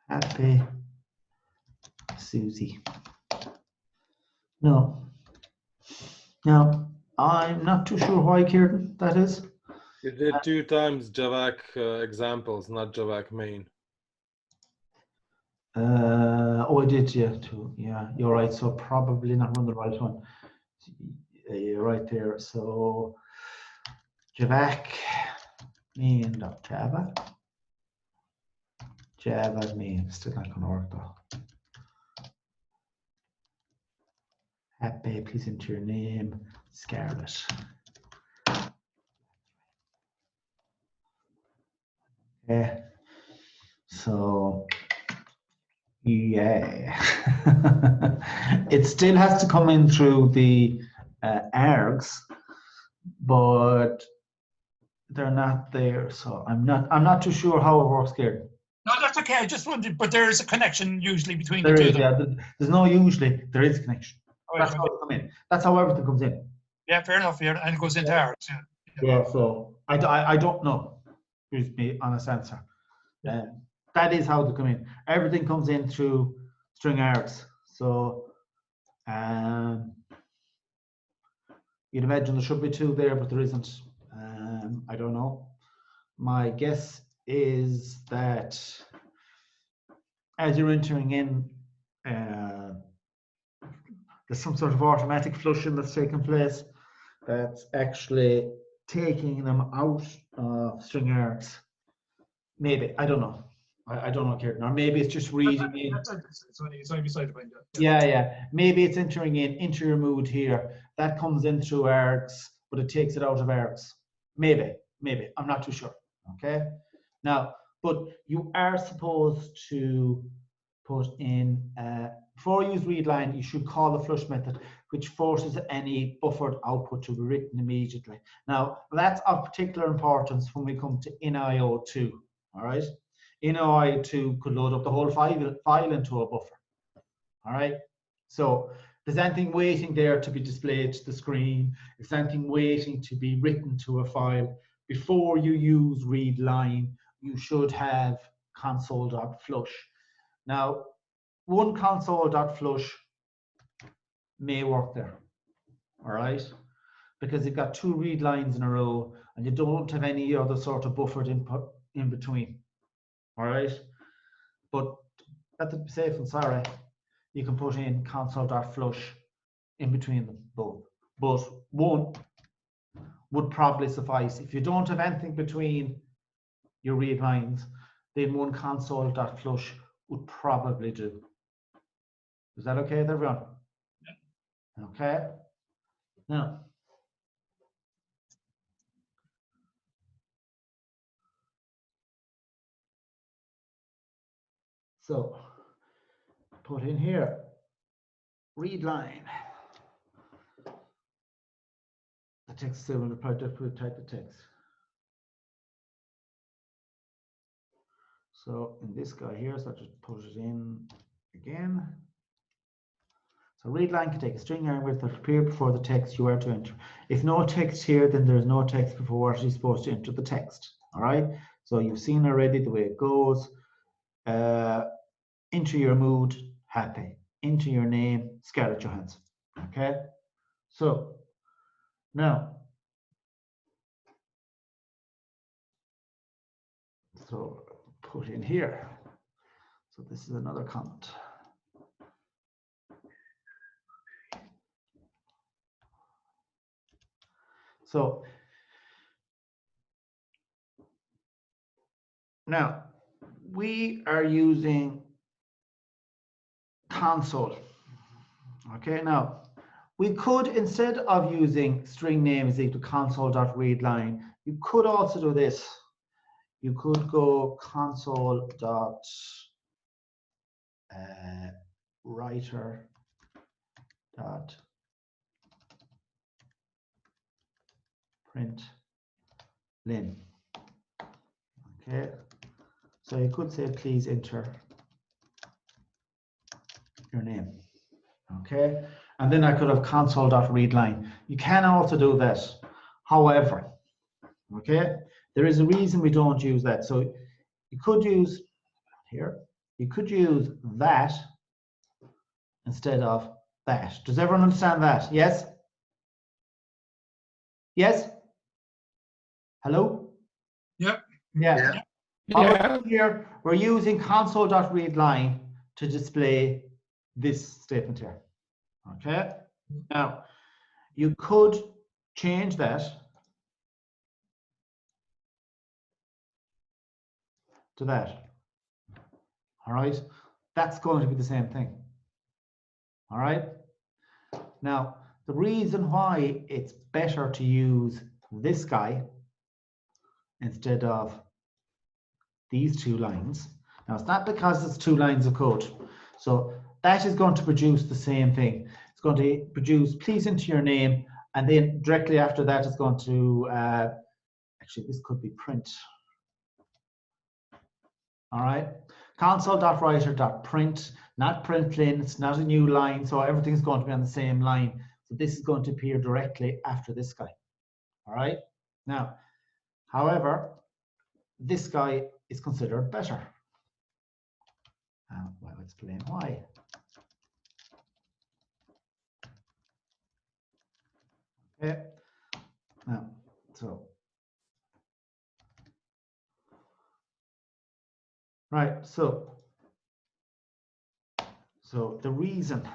[SPEAKER 1] Happy Susie. No. Now, I'm not too sure why, Kieran, that is.
[SPEAKER 3] You did 2 times Javac examples, not Javac main.
[SPEAKER 1] Oh, I did, yeah, too. Yeah, you're right. So probably not run the right one. You're right there. So Javac main.java. Java main, still not going to work though. Happy, please enter your name, Scarlett. Okay. So Yeah. It still has to come in through the args, but they're not there. So I'm not too sure how it works here.
[SPEAKER 2] No, that's okay. I just wondered, but there is a connection usually between
[SPEAKER 1] There
[SPEAKER 2] the two
[SPEAKER 1] is,
[SPEAKER 2] of them.
[SPEAKER 1] yeah. There's no usually, there is a connection.
[SPEAKER 2] Oh,
[SPEAKER 1] That's
[SPEAKER 2] yeah,
[SPEAKER 1] how it come in. That's how everything comes in.
[SPEAKER 2] yeah, fair enough. Yeah, and it goes into ours. Yeah.
[SPEAKER 1] Yeah, so I don't know. Here's me honest answer.
[SPEAKER 2] Yeah.
[SPEAKER 1] That is how they come in. Everything comes in through string args. So you'd imagine there should be two there, but there isn't. I don't know. My guess is that as you're entering in, there's some sort of automatic flushing that's taking place that's actually taking them out of string args. Maybe, I don't know. I don't know, Kieran. Or maybe it's just reading in.
[SPEAKER 2] It's only beside the point.
[SPEAKER 1] Yeah. Maybe it's entering in into your mood here. That comes in through args, but it takes it out of args. Maybe. I'm not too sure. Okay. Now, but you are supposed to put in before you use read line, you should call the flush method, which forces any buffered output to be written immediately. Now, that's of particular importance when we come to inio2. All right. inio2 could load up the whole file into a buffer. All right. So there's anything waiting there to be displayed to the screen. If there's anything waiting to be written to a file, before you use read line, you should have console.flush. Now, one console.flush may work there, all right? Because you've got two read lines in a row and you don't have any other sort of buffered input in between, all right? But to be safe and sorry, you can put in console.flush in between them both. But one would probably suffice. If you don't have anything between your read lines, then one console.flush would probably do. Is that okay with everyone? Yeah. Okay. Now, so put in here, read line. The text still will type the text. So in this guy here, so I just put it in again. So read line can take a string argument that appear before the text you are to enter. If no text here, then there's no text before what you're supposed to enter the text. All right. So you've seen already the way it goes. Enter your mood, happy. Enter your name, Scarlett Johansson. Okay. So now, so put in here. So this is another comment. So now we are using console. Okay, now we could, instead of using string name is equal to console.readline, you could also do this. You could go console dot writer dot print lin. Okay, so you could say please enter your name. Okay, and then I could have console.readline. You can also do that. However, okay, there is a reason we don't use that. So you could use here, you could use that instead of that. Does everyone understand that? Yes? Yes? Hello?
[SPEAKER 2] Yep.
[SPEAKER 1] Yeah. Here we're using console.readline to display this statement here. Okay. Now you could change that to that. All right. That's going to be the same thing. All right. Now the reason why it's better to use this guy instead of these two lines. Now it's not because it's two lines of code. So that is going to produce the same thing. It's going to produce please enter your name, and then directly after that it's going to, actually this could be print. All right, console.writer.print, not println, it's not a new line, so everything's going to be on the same line. So this is going to appear directly after this guy. All right, now, however, this guy is considered better. I'll explain why. Okay, now, right, so the reason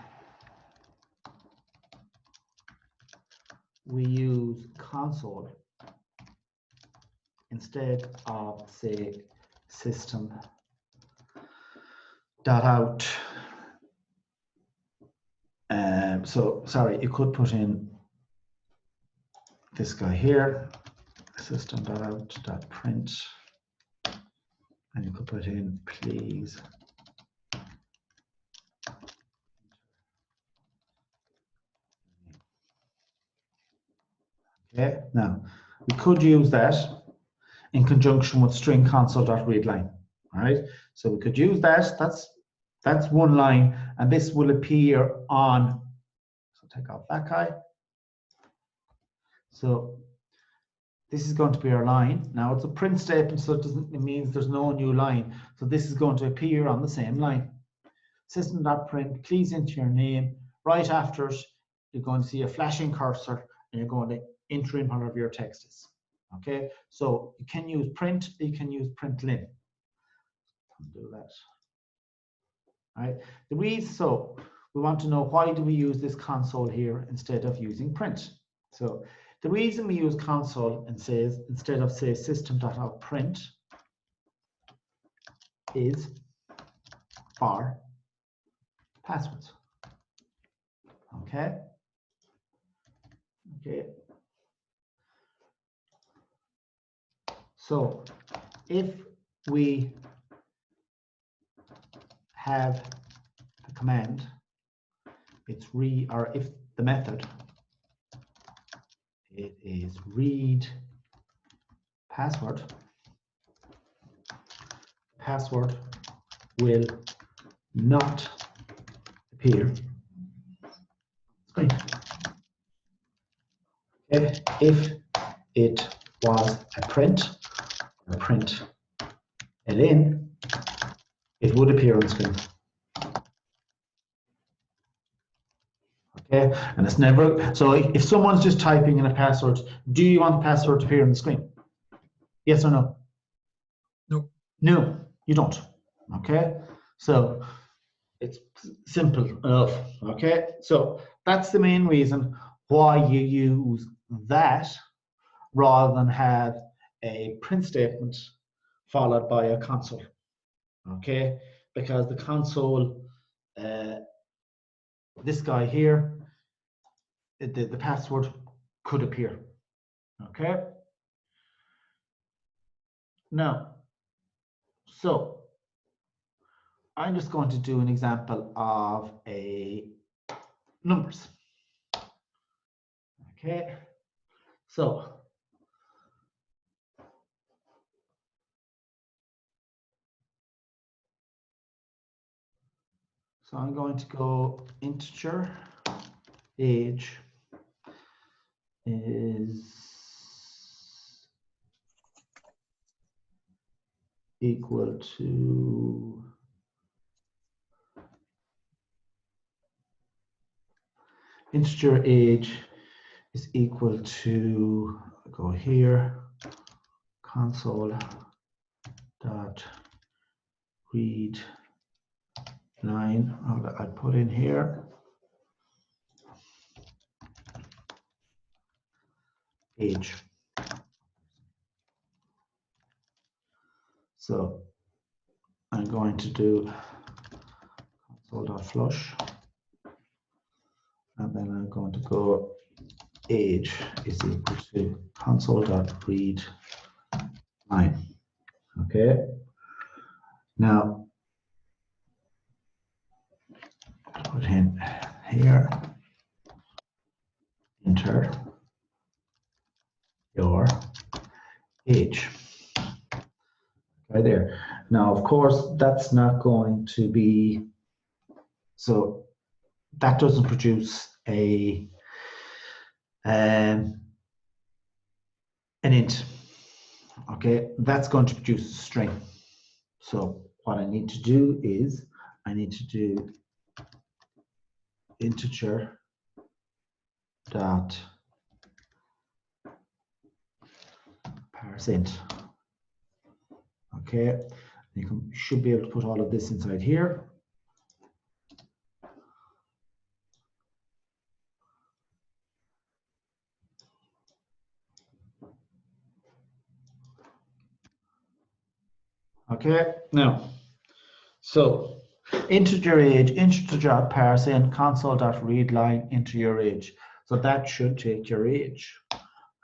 [SPEAKER 1] we use console instead of, say, system.out. So sorry, you could put in this guy here, system.out.print, and you could put in please. Okay, now we could use that in conjunction with string console.readline. All right, so we could use that. That's one line, and this will appear on. So take off that guy. So this is going to be our line. Now it's a print statement, so it means there's no new line. So this is going to appear on the same line. System.print, please enter your name. Right after it, you're going to see a flashing cursor, and you're going to enter in whatever your text is. Okay, so you can use print, you can use println. Do that. All right. The reason, so we want to know, why do we use this console here instead of using print? So the reason we use console instead of say system.out.print is for passwords. Okay. Okay. So if we have the command, it's or if the method, it is read password, password will not appear on screen. If it was a print, or print ln, it would appear on screen. Okay, and it's never, so if someone's just typing in a password, do you want the password to appear on the screen? Yes or no?
[SPEAKER 2] No.
[SPEAKER 1] No, you don't. Okay, so it's simple enough. Okay, so that's the main reason why you use that rather than have a print statement followed by a console. Okay, because the console, this guy here, the password could appear. Okay, now, so I'm just going to do an example of a numbers. Okay, so I'm going to go integer age is equal to integer age is equal to, go here, console dot read line, I put in here age. So I'm going to do console.flush, and then I'm going to go age is equal to console.read line. Okay. Now, put in here, enter your age. Right there. Now, of course, that's not going to be, so that doesn't produce an int. Okay, that's going to produce a string. So what I need to do is I need to do integer dot parse int. Okay, you should be able to put all of this inside here. Okay, now, so integer age, integer parse int, console.read line, enter your age. So that should take your age.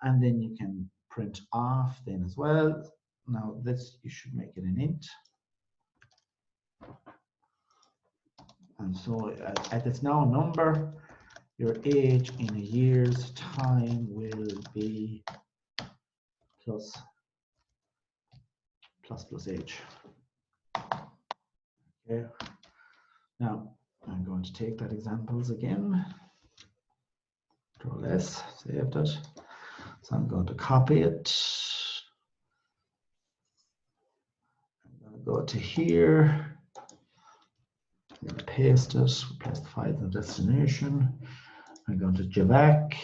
[SPEAKER 1] And then you can print off then as well. Now this, you should make it an int. And so as it's now a number, your age in a year's time will be plus age. Okay. Now I'm going to take that examples again. Control S, saved it. So I'm going to copy it. I'm going to go to here. I'm going to paste it, replace the file in the destination. I'm going to javac.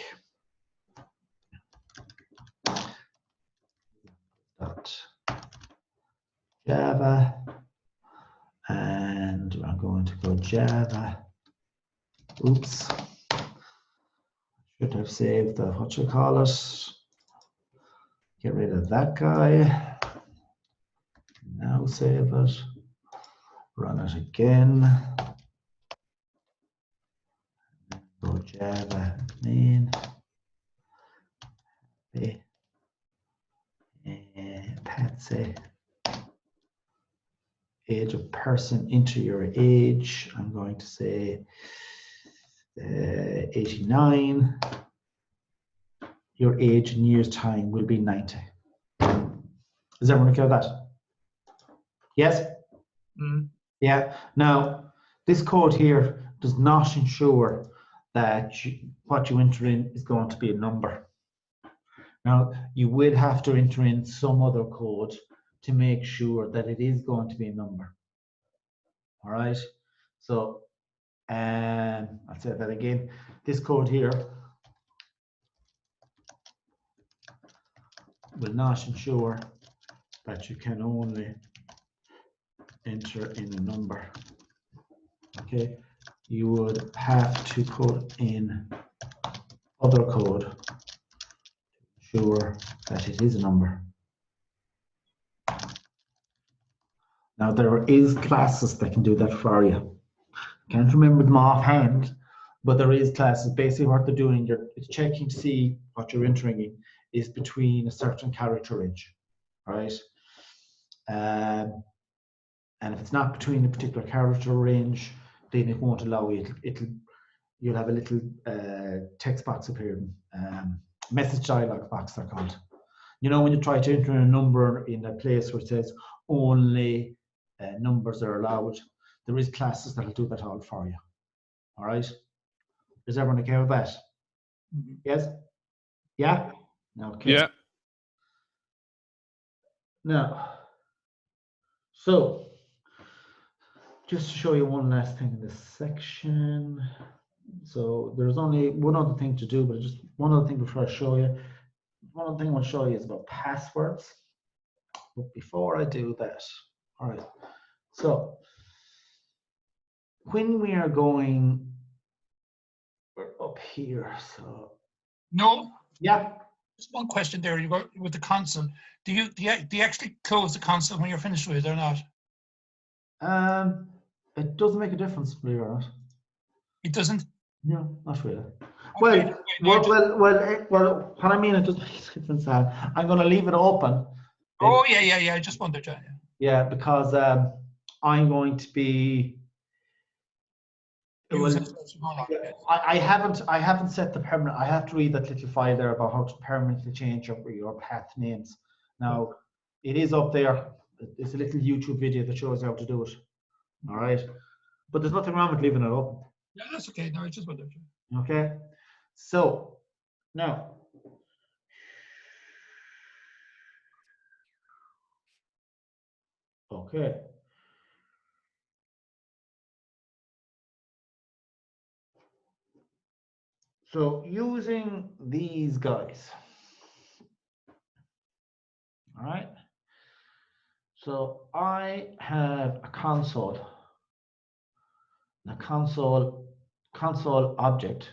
[SPEAKER 1] Java, and I'm going to go Java. Oops, should have saved the, what you call it. Get rid of that guy. Now save it. Run it again. Go Java main. Patsy. Age of person, enter your age. I'm going to say 89. Your age in years time will be 90. Is everyone okay with that? Yes?
[SPEAKER 2] Mm.
[SPEAKER 1] Yeah. Now, this code here does not ensure that what you enter in is going to be a number. Now, you will have to enter in some other code to make sure that it is going to be a number. All right. So, I'll say that again. This code here will not ensure that you can only enter in a number. Okay. You would have to put in other code to ensure that it is a number. Now there is classes that can do that for you. Can't remember them offhand, but there is classes. Basically what they're doing, it's checking to see what you're entering in is between a certain character range, right? And if it's not between a particular character range, then it won't allow you. You'll have a little text box appearing, message dialog box they're called. You know, when you try to enter a number in a place where it says only numbers are allowed, there is classes that'll do that all for you. All right. Is everyone okay with that?
[SPEAKER 2] Mm-hmm.
[SPEAKER 1] Yes. Yeah. Okay.
[SPEAKER 3] Yeah.
[SPEAKER 1] Now, so just to show you one last thing in this section. So there's only one other thing to do, but just one other thing before I show you. One other thing I want to show you is about passwords. But before I do that, all right. So when we are going, we're up here. So
[SPEAKER 2] No.
[SPEAKER 1] yeah.
[SPEAKER 2] Just one question there. You got with the console. Do you actually close the console when you're finished with it or not?
[SPEAKER 1] It doesn't make a difference, believe it or not.
[SPEAKER 2] It doesn't.
[SPEAKER 1] No, not really.
[SPEAKER 2] Okay,
[SPEAKER 1] Well, what I mean, it doesn't make a difference. I'm going to leave it open.
[SPEAKER 2] Oh yeah. I just wondered, John.
[SPEAKER 1] Yeah, because I'm going to be Well,
[SPEAKER 2] Yeah.
[SPEAKER 1] I haven't set the permanent. I have to read that little file there about how to permanently change your path names. Now, it is up there. It's a little YouTube video that shows you how to do it. All right, but there's nothing wrong with leaving it open.
[SPEAKER 2] Yeah, that's okay. No, it's just what they're doing.
[SPEAKER 1] Okay, so now. Okay. So using these guys, all right. So I have a console, console object.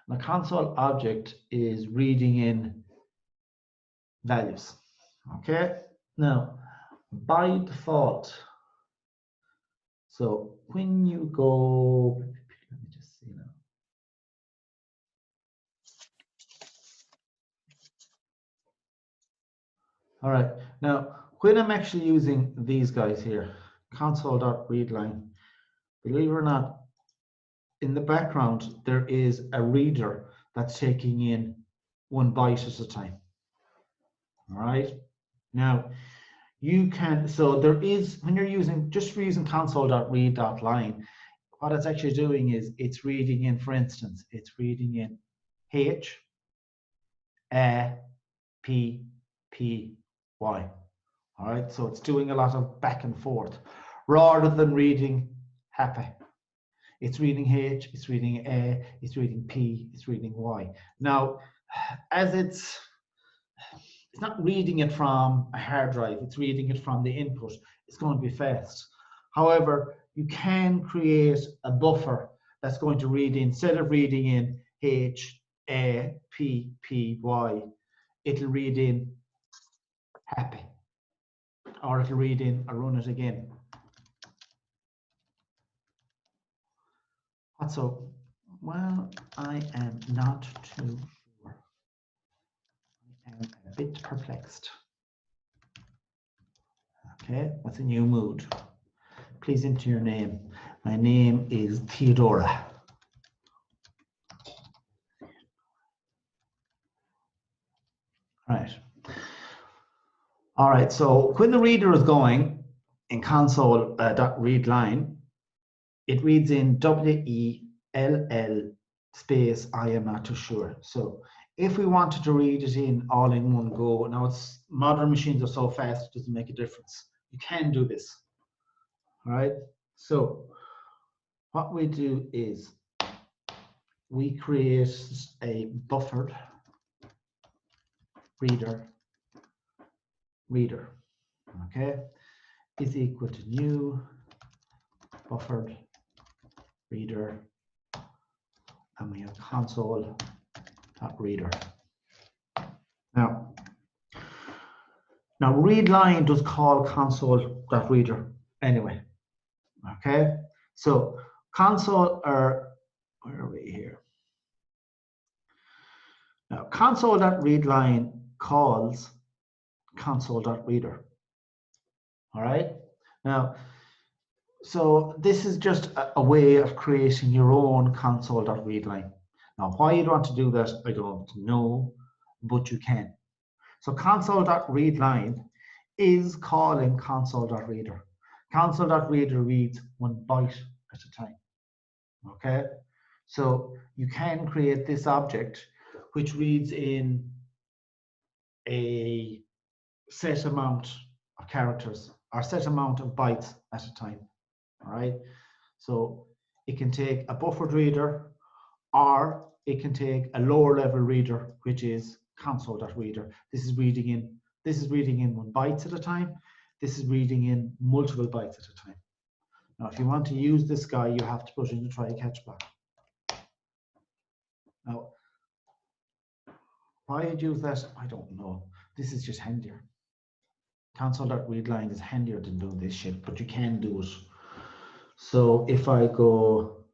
[SPEAKER 1] The console object is reading in values. Okay. Now, by default, so when you go, let me just see now. All right. Now, when I'm actually using these guys here, console.readline, believe it or not, in the background, there is a reader that's taking in 1 byte at a time. All right. Now, you can, so there is, when you're using, just for using console.read.line, what it's actually doing is it's reading in, for instance, it's reading in H, A, P, P, Y. All right. So it's doing a lot of back and forth rather than reading happy. It's reading H, it's reading A, it's reading P, it's reading Y. Now, as it's not reading it from a hard drive, it's reading it from the input. It's going to be fast. However, you can create a buffer that's going to read in, instead of reading in H, A, P, P, Y, it'll read in happy, or it'll read in, I'll run it again. So, well, I am not too sure. I am a bit perplexed. Okay, what's a new mood? Please enter your name. My name is Theodora. Right. All right, so when the reader is going in console.readline, it reads in WELL space I am not too sure. So if we wanted to read it in all in one go, now it's modern machines are so fast it doesn't make a difference. You can do this. All right. So what we do is we create a buffered reader, okay, is equal to new buffered reader, and we have console.reader. Now read line does call console.reader anyway. Okay, so console, or where are we here? Now console.readline calls console.reader. All right. Now, so this is just a way of creating your own console.readline. Now, why you'd want to do that, I don't know, but you can. So console.readline is calling console.reader. Console.reader reads 1 byte at a time. Okay, so you can create this object which reads in a set amount of characters or set amount of bytes at a time. All right, so it can take a buffered reader, or it can take a lower level reader, which is console.reader. This is reading in 1 bytes at a time. This is reading in multiple bytes at a time. Now, if you want to use this guy, you have to put in the try catch block. Now, why I'd use that, I don't know. This is just handier. Console.readline is handier than doing this shit, but you can do it. So if I go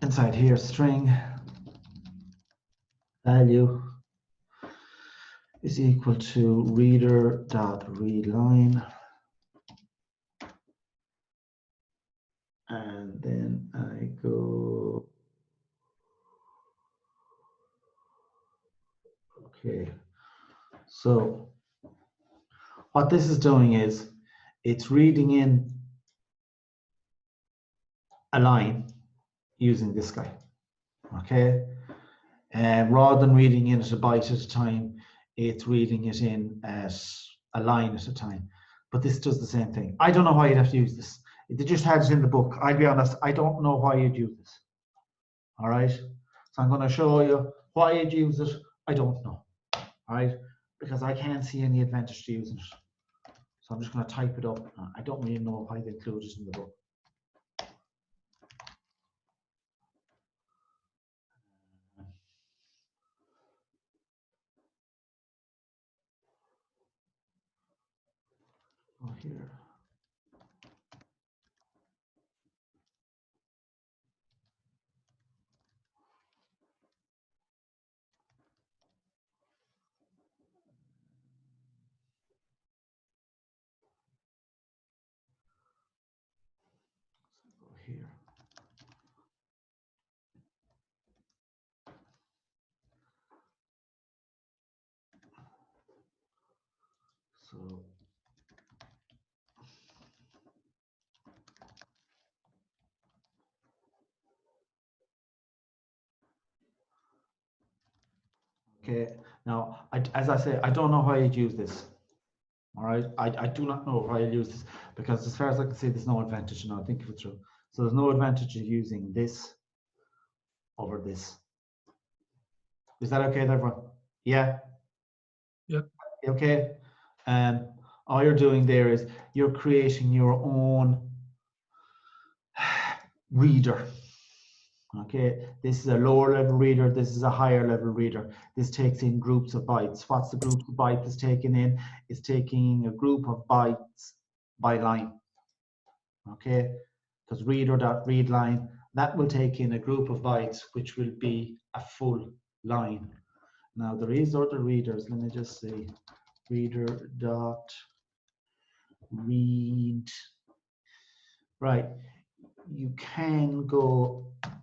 [SPEAKER 1] inside here, string value is equal to reader.readline And then I go, okay. So what this is doing is it's reading in a line using this guy, okay? And rather than reading in at a byte at a time, it's reading it in at a line at a time. But this does the same thing. I don't know why you'd have to use this. If they just had it in the book, I'll be honest, I don't know why you'd use this. All right? So I'm going to show you why you'd use it. I don't know. All right? Because I can't see any advantage to using it. So I'm just going to type it up. I don't really know why they include it in the book. Oh, here. Go here. So okay, now, as I say, I don't know why you'd use this. All right, I do not know why you'd use this because as far as I can see, there's no advantage. Now think of it through. So there's no advantage of using this over this. Is that okay, everyone? Yeah.
[SPEAKER 2] Yep.
[SPEAKER 1] Okay. All you're doing there is you're creating your own reader. Okay, this is a lower level reader, this is a higher level reader. This takes in groups of bytes. What's the group of bytes it's taking in? It's taking a group of bytes by line. Okay, because reader.read line, that will take in a group of bytes, which will be a full line. Now there is other readers, let me just say, reader.read. Right, you can go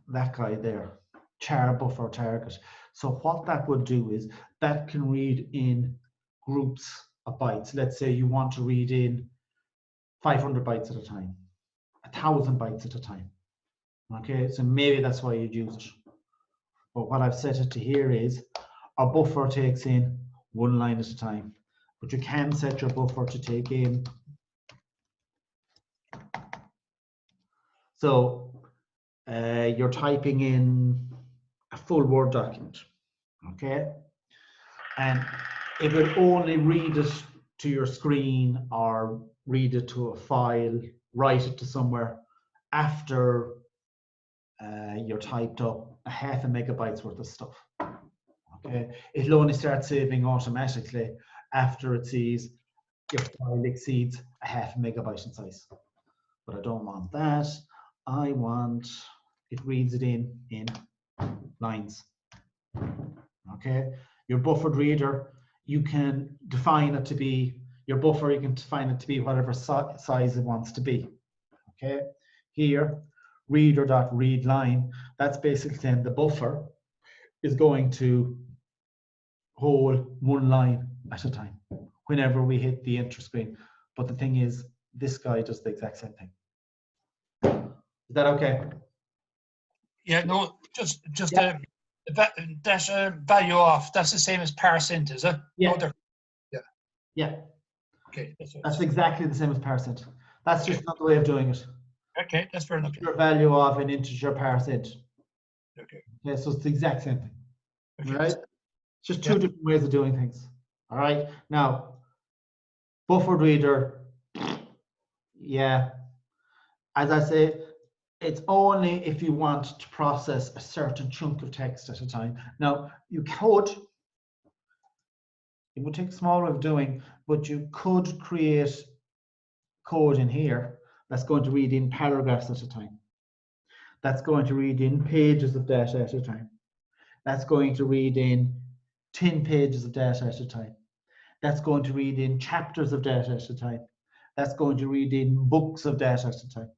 [SPEAKER 1] that guy there, char buffer target. So what that would do is that can read in groups of bytes. Let's say you want to read in 500 bytes at a time, 1,000 bytes at a time. Okay, so maybe that's why you'd use it. But what I've set it to here is a buffer takes in one line at a time. But you can set your buffer to take in. So you're typing in a full Word document, okay? And it will only read it to your screen or read it to a file, write it to somewhere after you're typed up a 0.5 megabytes worth of stuff, okay? It'll only start saving automatically after it sees your file exceeds a 0.5 megabyte in size. But I don't want that. I want, it reads it in lines. Okay, your buffered reader, you can define it to be your buffer, you can define it to be whatever size it wants to be. Okay, here, reader.read line, that's basically saying the buffer is going to hold one line at a time whenever we hit the enter screen. But the thing is, this guy does the exact same thing. Is that okay?
[SPEAKER 2] Yeah, no, just
[SPEAKER 1] Yeah.
[SPEAKER 2] that value off. That's the same as %, is it?
[SPEAKER 1] Yeah.
[SPEAKER 2] No,
[SPEAKER 1] Yeah.
[SPEAKER 2] okay,
[SPEAKER 1] That's exactly the same as %. That's just
[SPEAKER 2] Okay.
[SPEAKER 1] another way of doing it.
[SPEAKER 2] okay. That's fair enough.
[SPEAKER 1] Your value of an integer %.
[SPEAKER 2] Okay.
[SPEAKER 1] Okay, so it's the exact same thing.
[SPEAKER 2] Okay.
[SPEAKER 1] Right? It's just two
[SPEAKER 2] Yeah.
[SPEAKER 1] different ways of doing things. All right. Now, buffered reader, yeah. As I say, it's only if you want to process a certain chunk of text at a time. Now, you could, it would take a small way of doing, but you could create code in here that's going to read in paragraphs at a time. That's going to read in pages of data at a time. That's going to read in 10 pages of data at a time. That's going to read in chapters of data at a time. That's going to read in books of data at a time.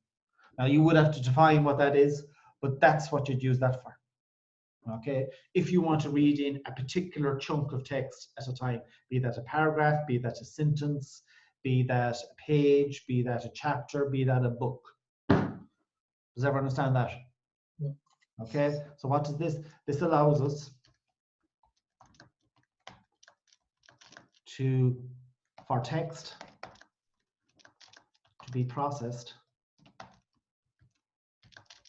[SPEAKER 1] Now you would have to define what that is, but that's what you'd use that for. Okay, if you want to read in a particular chunk of text at a time, be that a paragraph, be that a sentence, be that a page, be that a chapter, be that a book. Does everyone understand that?
[SPEAKER 2] Yeah.
[SPEAKER 1] Okay, so what does this? This allows us for text to be processed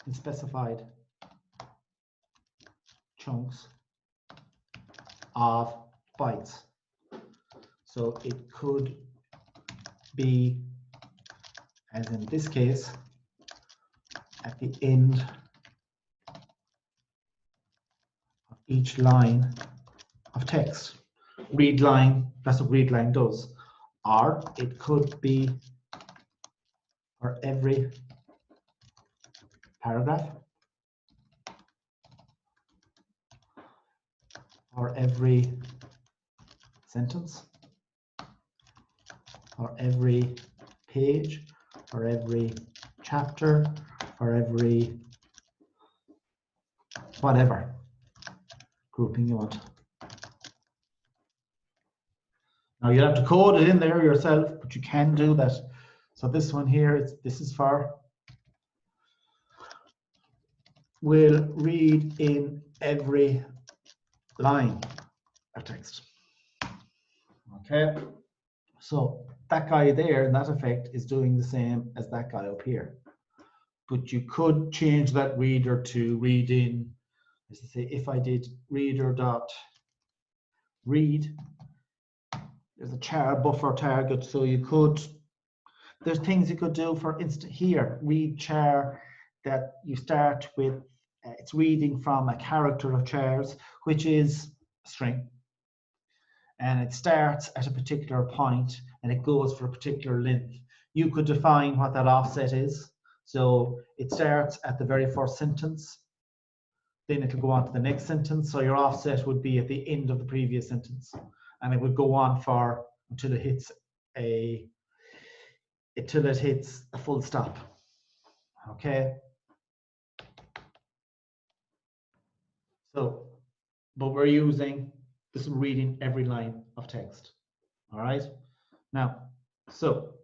[SPEAKER 1] in specified chunks of bytes. So it could be, as in this case, at the end of each line of text. Read line, that's what read line does. Or it could be for every paragraph, or every sentence, or every page, or every chapter, or every whatever grouping you want. Now you have to code it in there yourself, but you can do that. So this one here, this is for will read in every line of text. Okay, so that guy there in that effect is doing the same as that guy up here. But you could change that reader to read in, as I say, if I did reader dot read, there's a buffer target, so you could, there's things you could do. For instance, here, read char, that you start with, it's reading from a character of chars, which is a string. And it starts at a particular point and it goes for a particular length. You could define what that offset is. So it starts at the very first sentence, then it'll go on to the next sentence. So your offset would be at the end of the previous sentence, and it would go on for until it hits a full stop. Okay. So, but we're using this, reading every line of text. All right. Now, so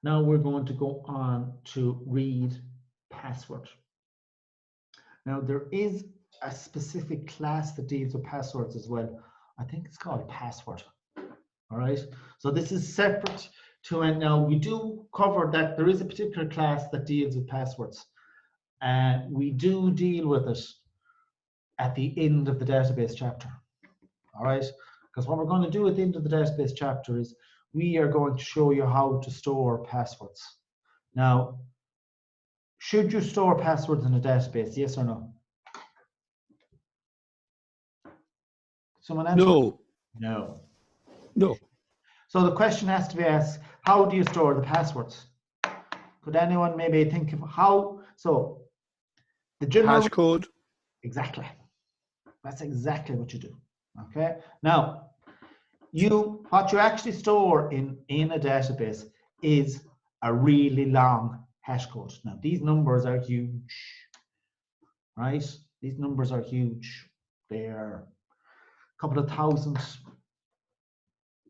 [SPEAKER 1] now we're going to go on to read password. Now there is a specific class that deals with passwords as well. I think it's called password. All right. So this is separate to, and now we do cover that there is a particular class that deals with passwords, and we do deal with it at the end of the database chapter. All right. Because what we're going to do at the end of the database chapter is we are going to show you how to store passwords. Now, should you store passwords in a database? Yes or no? Someone answer?
[SPEAKER 4] No.
[SPEAKER 1] No.
[SPEAKER 4] No.
[SPEAKER 1] So the question has to be asked, how do you store the passwords? Could anyone maybe think of how? So the general
[SPEAKER 4] Hash code.
[SPEAKER 1] Exactly. That's exactly what you do. Okay. Now, what you actually store in a database is a really long hash code. Now, these numbers are huge, right? These numbers are huge. They're a couple of thousand.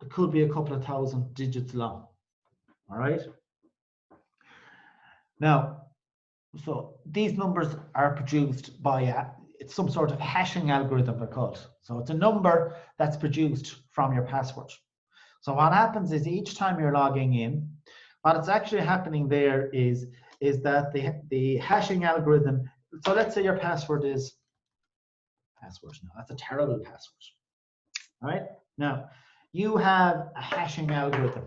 [SPEAKER 1] It could be a couple of thousand digits long. All right. Now, so these numbers are produced by it's some sort of hashing algorithm, they're called. So it's a number that's produced from your password. So what happens is each time you're logging in, what is actually happening there is that the hashing algorithm, so let's say your password is password. Now that's a terrible password. All right. Now you have a hashing algorithm.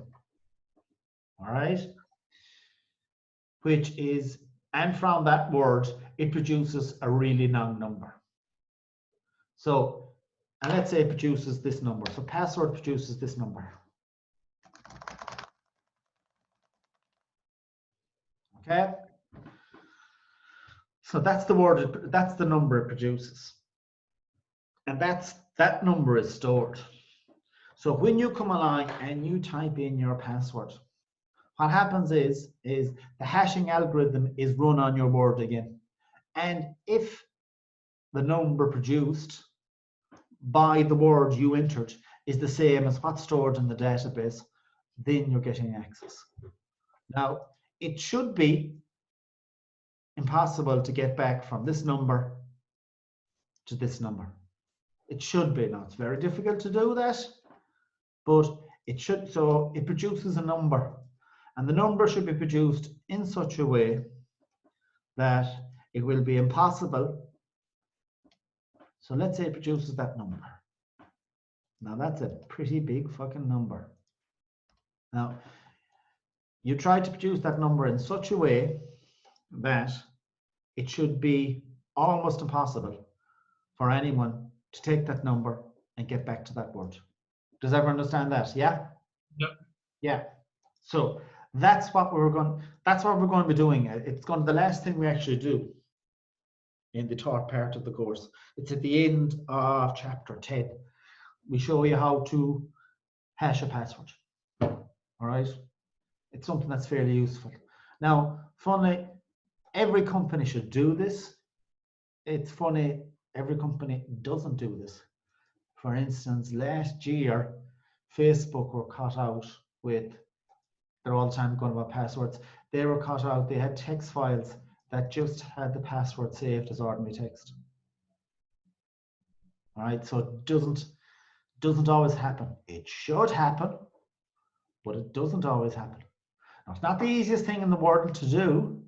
[SPEAKER 1] All right. Which is, and from that word, it produces a really long number. So, and let's say it produces this number. So password produces this number. Okay. So that's the word, that's the number it produces. And that number is stored. So when you come along and you type in your password, what happens is the hashing algorithm is run on your word again. And if the number produced by the word you entered is the same as what's stored in the database, then you're getting access. Now, it should be impossible to get back from this number to this number. It should be. Now, it's very difficult to do that, but it should. So it produces a number, and the number should be produced in such a way that it will be impossible. So let's say it produces that number. Now that's a pretty big fucking number. Now, you try to produce that number in such a way that it should be almost impossible for anyone to take that number and get back to that word. Does everyone understand that? Yeah?
[SPEAKER 2] Yep.
[SPEAKER 1] Yeah. So that's what we're going to be doing. It's going to be the last thing we actually do in the taught part of the course. It's at the end of chapter 10. We show you how to hash a password. All right? It's something that's fairly useful. Now, funny, every company should do this. It's funny, every company doesn't do this. For instance, last year, Facebook were caught out with, they're all the time going about passwords. They were caught out, they had text files that just had the password saved as ordinary text. All right, so it doesn't always happen. It should happen, but it doesn't always happen. Now, it's not the easiest thing in the world to do,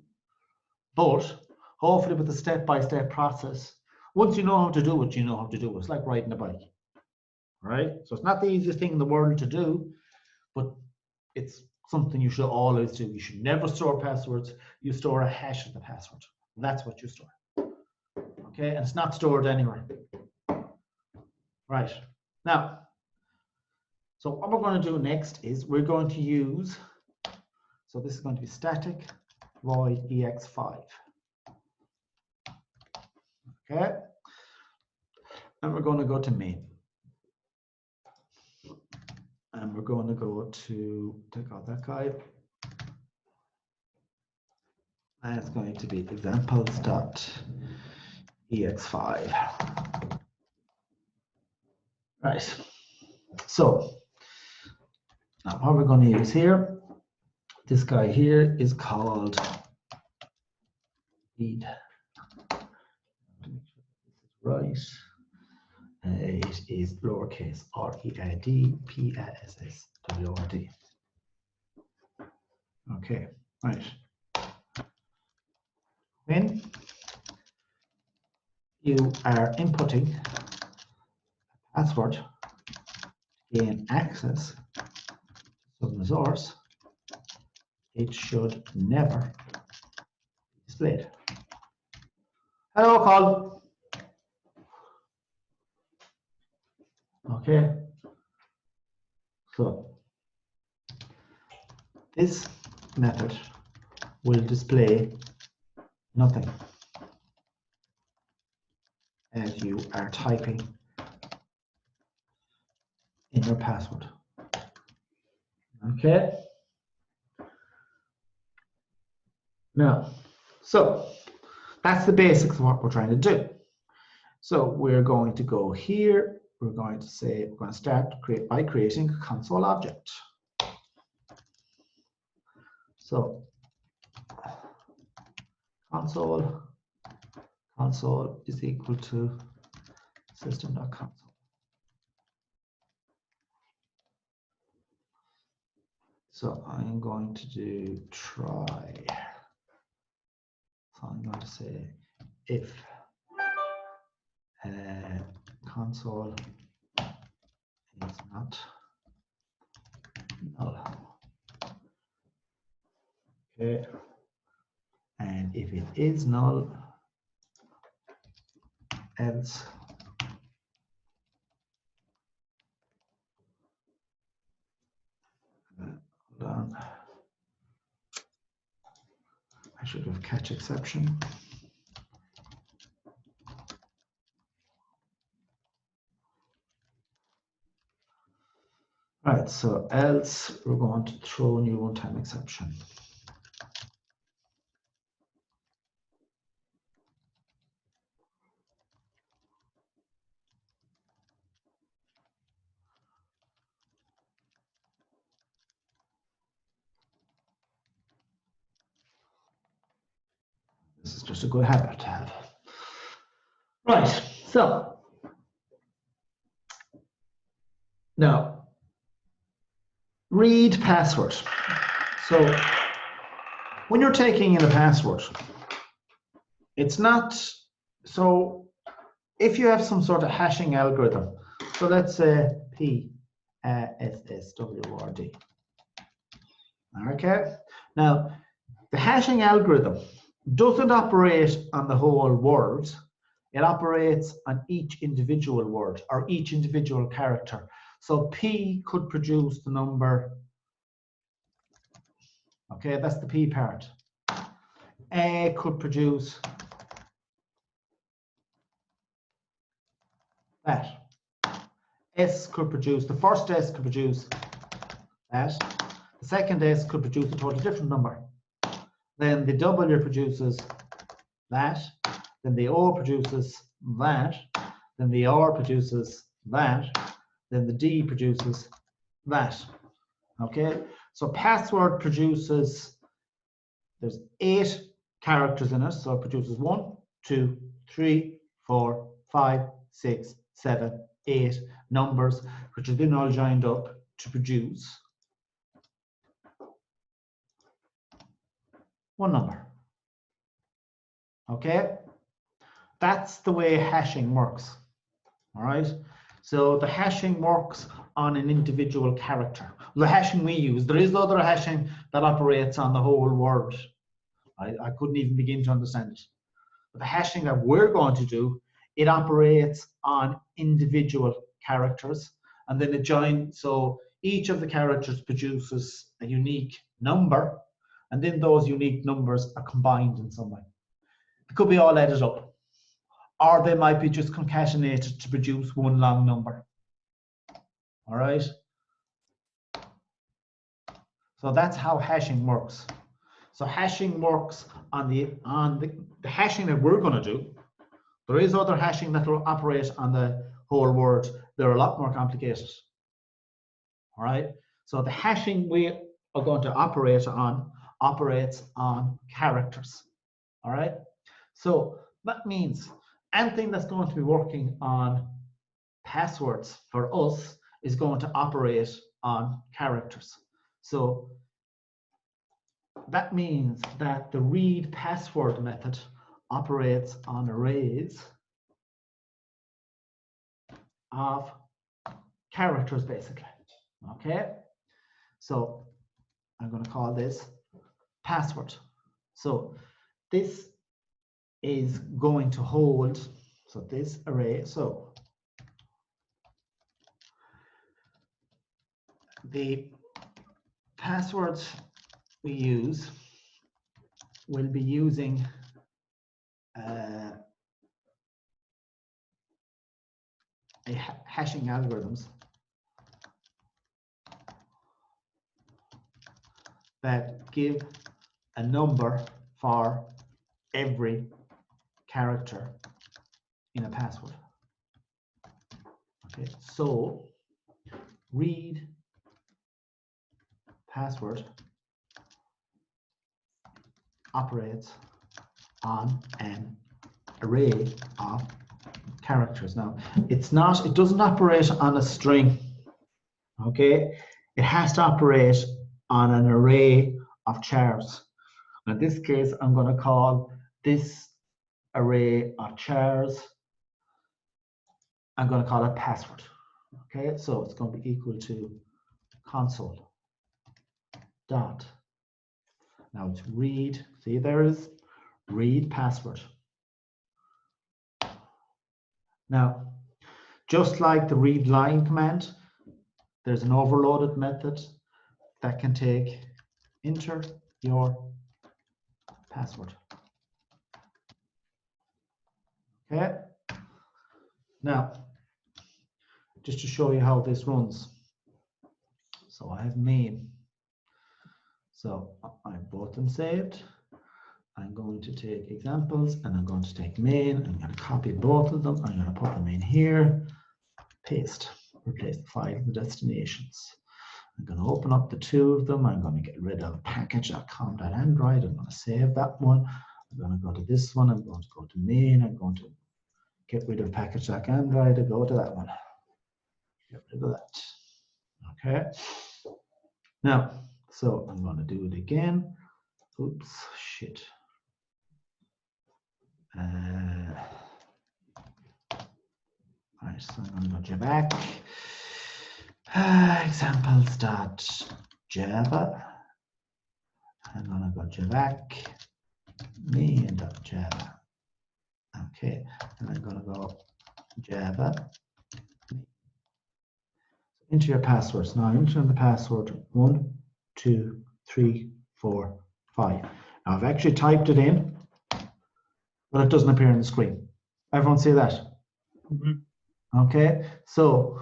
[SPEAKER 1] but hopefully with the step-by-step process, once you know how to do it, you know how to do it. It's like riding a bike, right? So it's not the easiest thing in the world to do, but it's something you should always do. You should never store passwords. You store a hash of the password. That's what you store. Okay, and it's not stored anywhere. Right. Now, so what we're going to do next is we're going to use, so this is going to be static void ex5. Okay, and we're going to go to main. And we're going to go to, take out that guy. And it's going to be examples.ex5. Right. So now what we're going to use here, this guy here is called read. Right. It is lowercase r-e-a-d p-a-s-s-w-r-d. Okay, right. When you are inputting a password to gain access to some resource, it should never be displayed. Hello, Carl. Okay, so this method will display nothing as you are typing in your password. Okay. Now, so that's the basics of what we're trying to do. So we're going to go here. We're going to say, we're going to start by creating a console object. So console is equal to system.console. So I'm going to do try. So I'm going to say if console is not null. Okay. And if it is null, else hold on. I should have catch exception. Right. right, so else we're going to throw a new one-time exception. This is just a good habit to have. Right, so now read password. So when you're taking in a password, it's not, so if you have some sort of hashing algorithm, so let's say PSSWRD. Okay, now the hashing algorithm doesn't operate on the whole word, it operates on each individual word or each individual character. So P could produce the number, okay, that's the P part. A could produce that. S could produce, the first S could produce that. The second S could produce a totally different number. Then the W produces that. Then the O produces that. Then the R produces that. Then the D produces that. Okay, so password produces, there's 8 characters in it, so it produces 1, 2, 3, 4, 5, 6, 7, 8 numbers, which have been all joined up to produce one number. Okay, that's the way hashing works. All right, so the hashing works on an individual character. The hashing we use, there is other hashing that operates on the whole word. I couldn't even begin to understand it. But the hashing that we're going to do, it operates on individual characters, and then it joins, so each of the characters produces a unique number, and then those unique numbers are combined in some way. It could be all added up, or they might be just concatenated to produce one long number. All right, so that's how hashing works. So hashing works on the hashing that we're going to do. There is other hashing that will operate on the whole word. They're a lot more complicated. All right. So the hashing we are going to operate on operates on characters. All right. So that means anything that's going to be working on passwords for us is going to operate on characters. So that means that the read password method operates on arrays of characters, basically. Okay, so I'm going to call this password. So this is going to hold, so this array, so the passwords we use will be using hashing algorithms that give a number for every character in a password. Okay, so read password operates on an array of characters. Now, it doesn't operate on a string. Okay, it has to operate on an array of chars. In this case, I'm going to call this array of chars, I'm going to call it password. Okay, so it's going to be equal to console dot. Now it's read, see there is read password. Now, just like the read line command, there's an overloaded method that can take enter your password. Okay, now just to show you how this runs, So I have main. So I have both them saved. I'm going to take examples and I'm going to take main. I'm going to copy both of them. I'm going to put them in here, paste, replace the file of the destinations. I'm going to open up the two of them. I'm going to get rid of package.com.android. I'm going to save that one. I'm going to go to this one. I'm going to go to main. I'm going to get rid of package.android and go to that one. Get rid of that. Okay. Now, so I'm going to do it again. Oops, shit. Right, so I'm going to go back. Examples.java. I'm going to go back. main.java. Okay, and I'm going to go Java. Enter your passwords. Now enter the password 1, 2, 3, 4, 5. Now I've actually typed it in, but it doesn't appear on the screen. Everyone see that?
[SPEAKER 2] Mhm.
[SPEAKER 1] Okay, so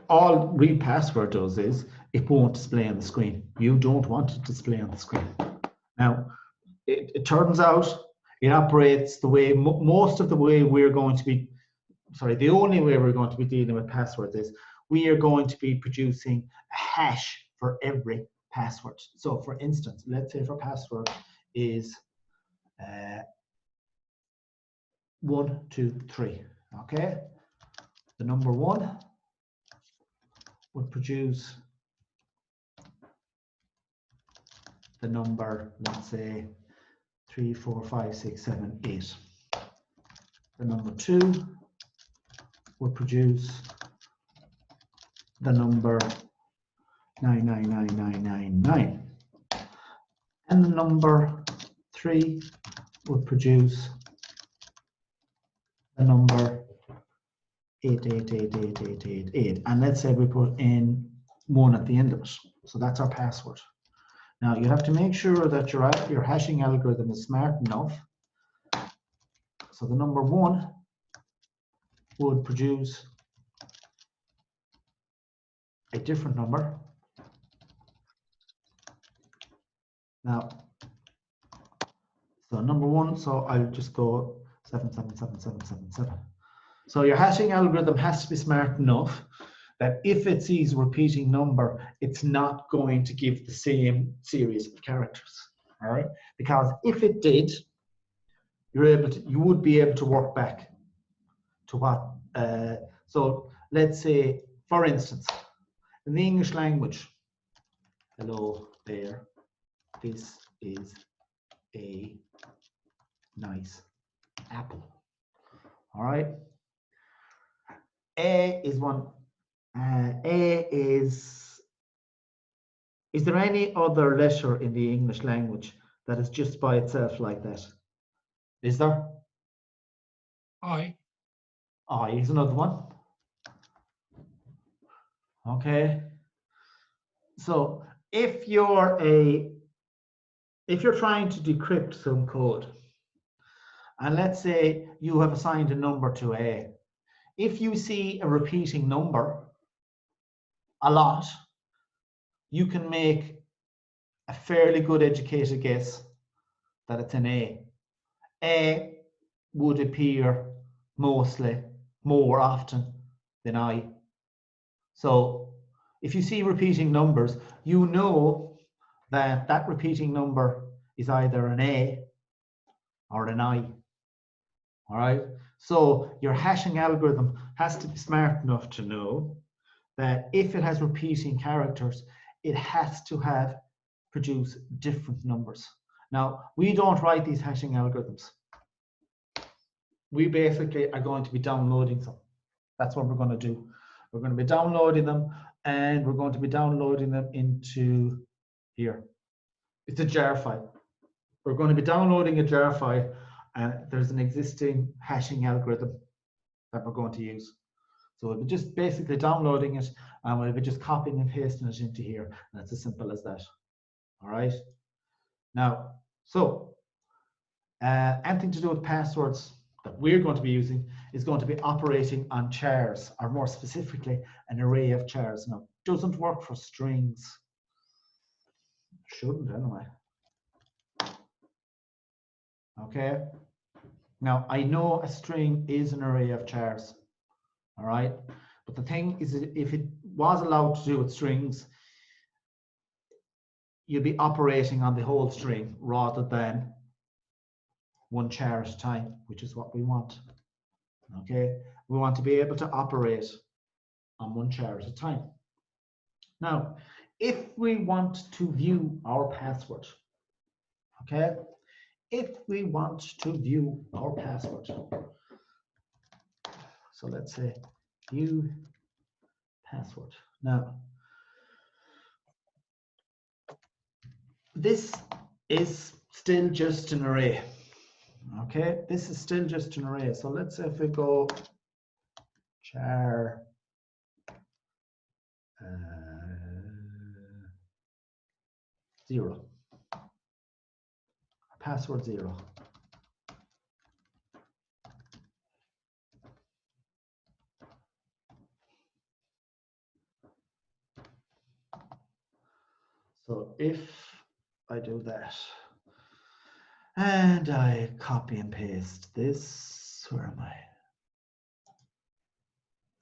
[SPEAKER 1] all read password does is it won't display on the screen. You don't want it to display on the screen. Now, it turns out it operates the way most of the way we're going to be, sorry, the only way we're going to be dealing with passwords is we are going to be producing a hash for every password. So for instance, let's say for password is 1, 2, 3. Okay, the number 1 would produce the number, let's say 3, 4, 5, 6, 7, 8. The number 2 would produce the number 999999. And the number 3 would produce the number 888888. And let's say we put in 1 at the end of it. So that's our password. Now you have to make sure that your hashing algorithm is smart enough. So the number 1 would produce a different number. Now, so number 1, so I'll just go 777777. So your hashing algorithm has to be smart enough that if it sees a repeating number, it's not going to give the same series of characters. All right, because if it did, you would be able to work back to what. So let's say, for instance, in the English language, hello there, this is a nice apple. All right. A is one. A is there any other letter in the English language that is just by itself like that? Is there?
[SPEAKER 2] I.
[SPEAKER 1] I is another one. Okay. So if you're trying to decrypt some code, and let's say you have assigned a number to A, if you see a repeating number a lot, you can make a fairly good educated guess that it's an A. A would appear mostly more often than I. So if you see repeating numbers, you know that that repeating number is either an A or an I. All right. So your hashing algorithm has to be smart enough to know that if it has repeating characters, it has to produce different numbers. Now, we don't write these hashing algorithms. We basically are going to be downloading them. That's what we're going to do. We're going to be downloading them, and we're going to be downloading them into here. It's a jar file. We're going to be downloading a jar file, and there's an existing hashing algorithm that we're going to use. So we'll be just basically downloading it, and we'll be just copying and pasting it into here. And it's as simple as that. All right. Now, so anything to do with passwords, that we're going to be using is going to be operating on chars, or more specifically, an array of chars. Now, it doesn't work for strings. Shouldn't anyway. Okay. Now, I know a string is an array of chars. All right. But the thing is, if it was allowed to do with strings, you'd be operating on the whole string rather than one char at a time, which is what we want. Okay, we want to be able to operate on one char at a time. Now, if we want to view our password, okay, if we want to view our password, so let's say view password. Now, this is still just an array. Okay, this is still just an array. So let's say if we go char zero, password 0. So if I do that and I copy and paste this, where am I?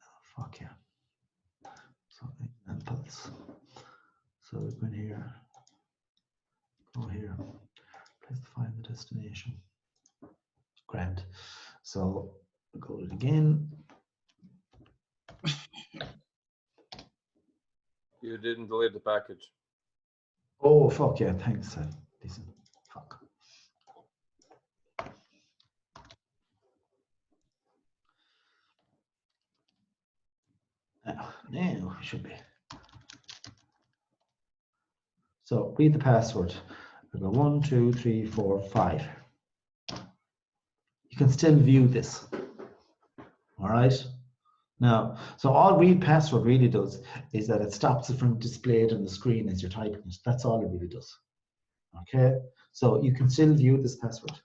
[SPEAKER 1] Oh, fuck yeah. So examples. So we go in here, go here, let's find the destination. Grand. So go it again.
[SPEAKER 3] You didn't delete the package.
[SPEAKER 1] Oh fuck yeah, thanks. Listen, fuck. Now it should be. So read the password. We go 1, 2, 3, 4, 5. You can still view this. All right. Now, so all read password really does is that it stops it from displayed on the screen as you're typing it. That's all it really does. Okay. So you can still view this password.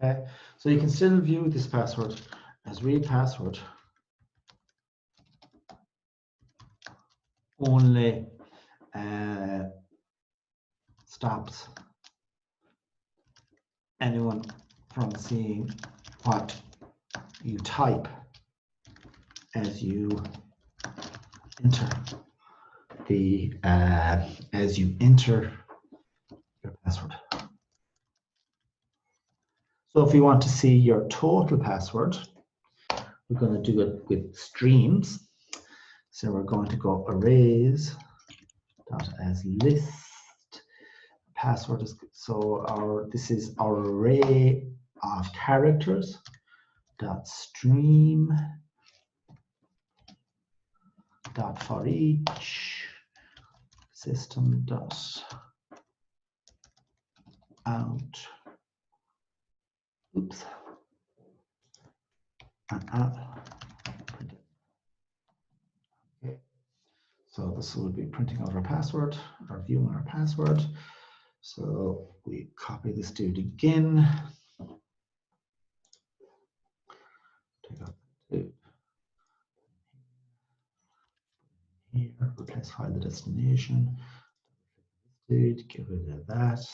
[SPEAKER 1] Okay. So you can still view this password as read password. Only stops anyone from seeing what you type as you enter the your password. So if you want to see your total password, we're going to do it with streams. So we're going to go arrays dot as list. Password is so this is our array of characters dot stream dot for each system dot out. Oops. Okay. So this will be printing out our password, or viewing our password. So we copy this dude again. Take out the dude. Here, replace file the destination. Dude, get rid of that.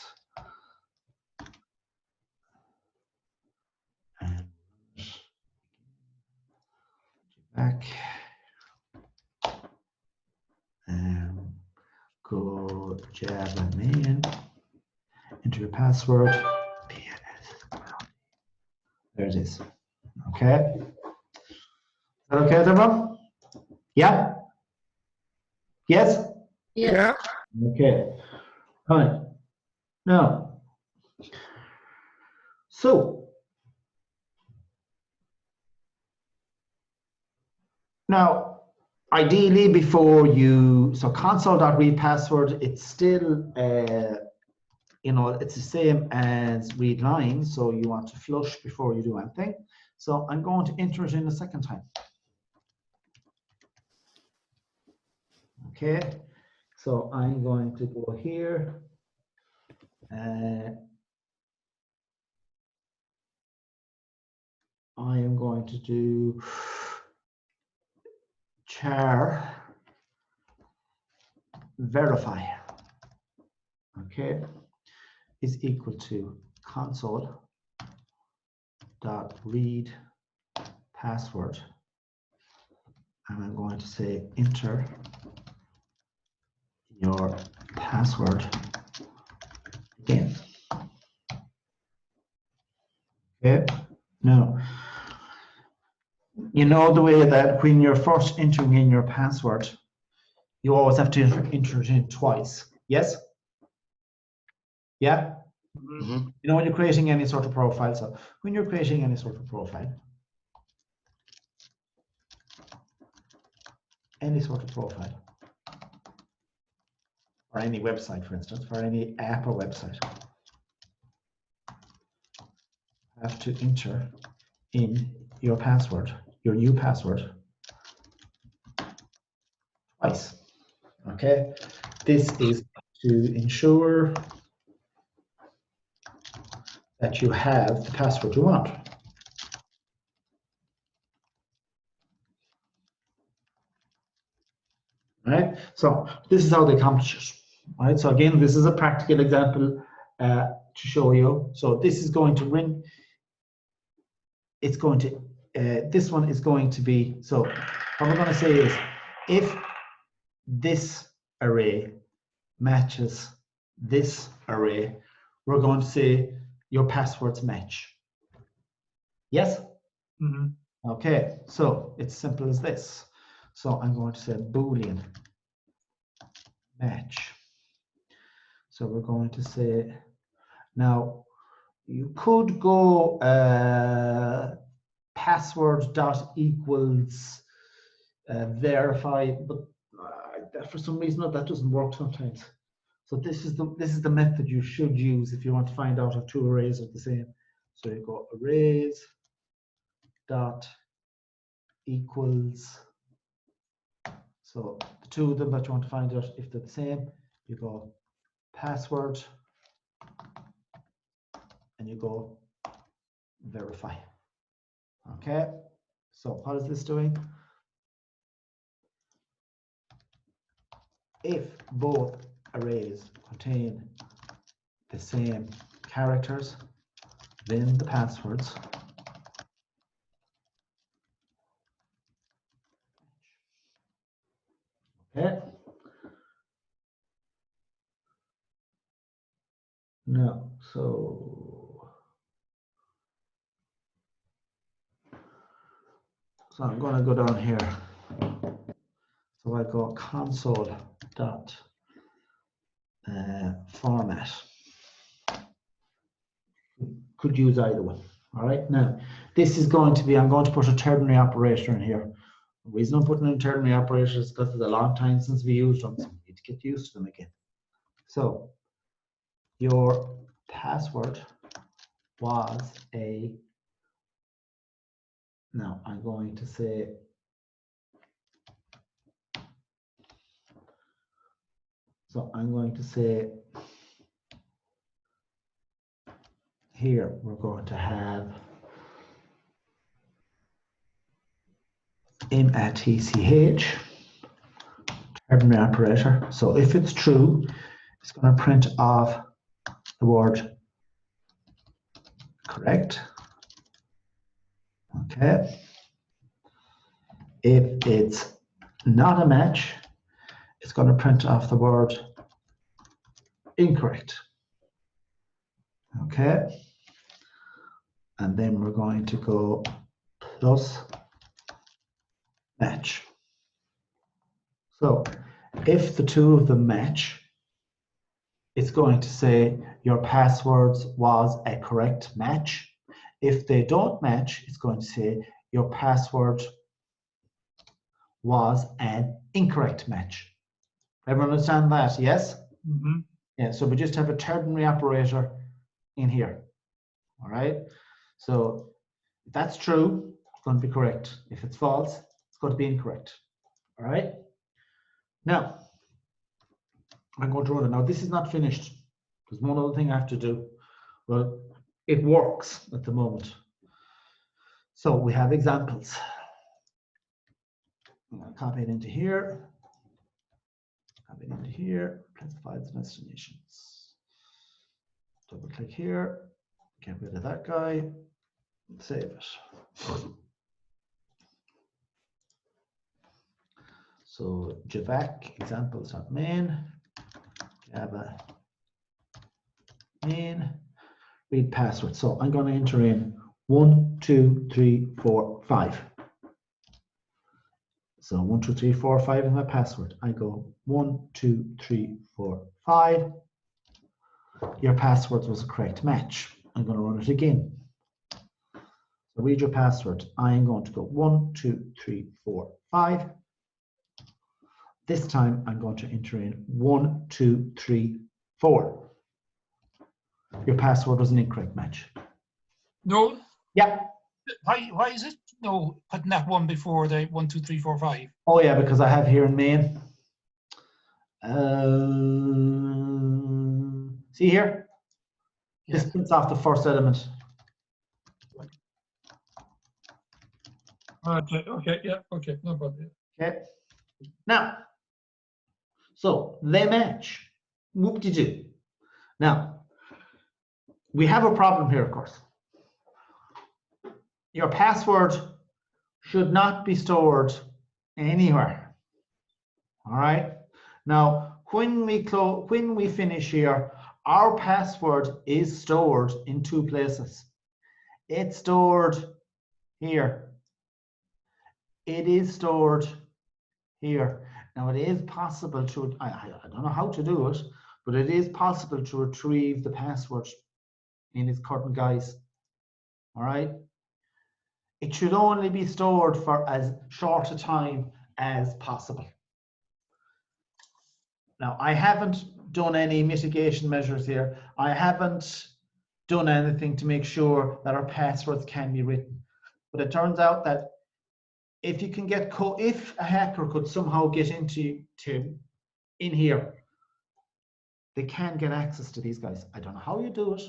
[SPEAKER 1] And back. And go Java main. Enter your password. There it is. Okay. Is that okay, everyone? Yeah? Yes?
[SPEAKER 2] Yeah.
[SPEAKER 1] Okay. All right. Now, so now, ideally before you, so console.read password, it's still, it's the same as read line. So you want to flush before you do anything. So I'm going to enter it in a second time. Okay. So I'm going to go here I am going to do char verify, okay, is equal to console dot read password, and I'm going to say enter your password again. Okay, now you know the way that when you're first entering in your password, you always have to enter it in twice. Yes? Yeah?
[SPEAKER 2] Mhm.
[SPEAKER 1] You know, when you're creating any sort of profile, so when you're creating any sort of profile, or any website, for instance, for any app or website, you have to enter in your password, your new password, twice. Okay? This is to ensure that you have the password you want. Right? So this is how they accomplish it. Right? So again, this is a practical example to show you. So this is going to ring. It's going to. This one is going to be. So what we're going to say is, if this array matches this array, we're going to say your passwords match. Yes.
[SPEAKER 2] Mhm.
[SPEAKER 1] Okay. So it's simple as this. So I'm going to say Boolean match. So we're going to say, now you could go password dot equals verify, but for some reason that doesn't work sometimes. So this is the method you should use if you want to find out if two arrays are the same. So you go arrays dot equals, so the two of them that you want to find out if they're the same, you go password and you go verify. Okay, so what is this doing? If both arrays contain the same characters, then the passwords okay. No, so I'm going to go down here. So I go console dot format. Could use either one. All right. Now this is going to be. I'm going to put a ternary operator in here. The reason I'm putting in ternary operators is because it's a long time since we used them, so we need to get used to them again. So your password was a. Now I'm going to say. So I'm going to say here we're going to have match ternary operator. So if it's true, it's going to print off the word correct. Okay. If it's not a match, it's going to print off the word incorrect. Okay. And then we're going to go plus match. So if the two of them match, it's going to say your passwords was a correct match. If they don't match, it's going to say your password was an incorrect match. Everyone understand that? Yes?
[SPEAKER 2] Mhm.
[SPEAKER 1] Yeah, so we just have a ternary operator in here. All right. So if that's true, it's going to be correct. If it's false, it's going to be incorrect. All right. Now, I'm going to run it. Now, this is not finished. There's one other thing I have to do. Well, it works at the moment. So we have examples. I'm going to copy it into here. Copy it into here. Classifieds and destinations. Double click here. Get rid of that guy. Save it. So Javac examples.main, Java main, read password. So I'm going to enter in 1, 2, 3, 4, 5. So 1, 2, 3, 4, 5 is my password. I go 1, 2, 3, 4, 5. Your password was a correct match. I'm going to run it again. So read your password. I am going to go 1, 2, 3, 4, 5. This time I'm going to enter in 1, 2, 3, 4. Your password was an incorrect match.
[SPEAKER 2] No.
[SPEAKER 1] Yeah.
[SPEAKER 2] Why is it no putting that one before the 1, 2, 3, 4, 5?
[SPEAKER 1] Oh yeah, because I have here in main. See here?
[SPEAKER 2] Yeah.
[SPEAKER 1] This prints off the first element.
[SPEAKER 2] Okay, yeah, okay, no problem.
[SPEAKER 1] Okay. Now, so they match. Whoop-de-doo. Now, we have a problem here, of course. Your password should not be stored anywhere. All right. Now, when we finish here, our password is stored in 2 places. It's stored here. It is stored here. Now, it is possible to, I don't know how to do it, but it is possible to retrieve the password in its current guise. All right. It should only be stored for as short a time as possible. Now, I haven't done any mitigation measures here. I haven't done anything to make sure that our passwords can be written. But it turns out that if you can get if a hacker could somehow get into in here, they can get access to these guys. I don't know how you do it,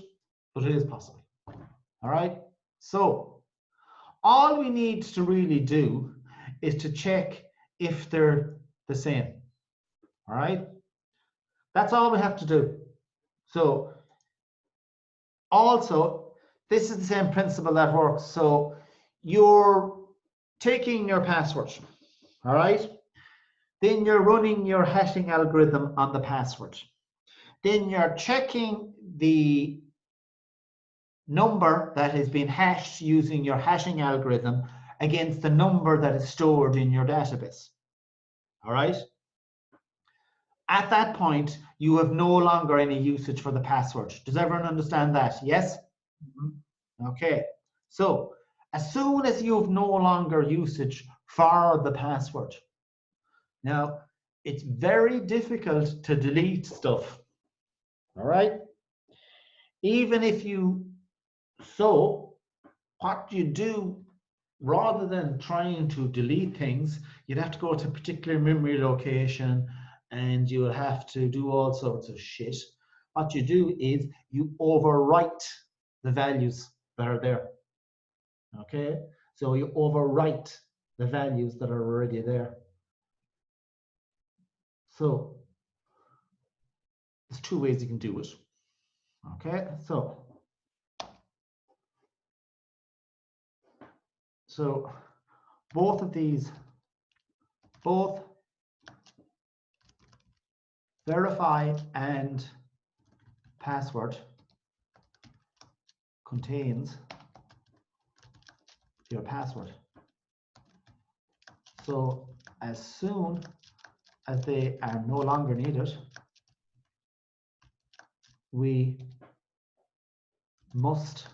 [SPEAKER 1] but it is possible. All right. So all we need to really do is to check if they're the same. All right. That's all we have to do. So also, this is the same principle that works. So you're taking your password, all right? Then you're running your hashing algorithm on the password. Then you're checking the number that has been hashed using your hashing algorithm against the number that is stored in your database, all right? At that point, you have no longer any usage for the password. Does everyone understand that? Yes? Mm-hmm. Okay. So as soon as you have no longer usage for the password, now it's very difficult to delete stuff. All right? Even if you, so what you do, rather than trying to delete things, you'd have to go to a particular memory location and you will have to do all sorts of shit. What you do is you overwrite the values that are there. Okay? So you overwrite the values that are already there. So there's 2 ways you can do it. Okay? So both of these, both verify and password contains your password. So as soon as they are no longer needed, we must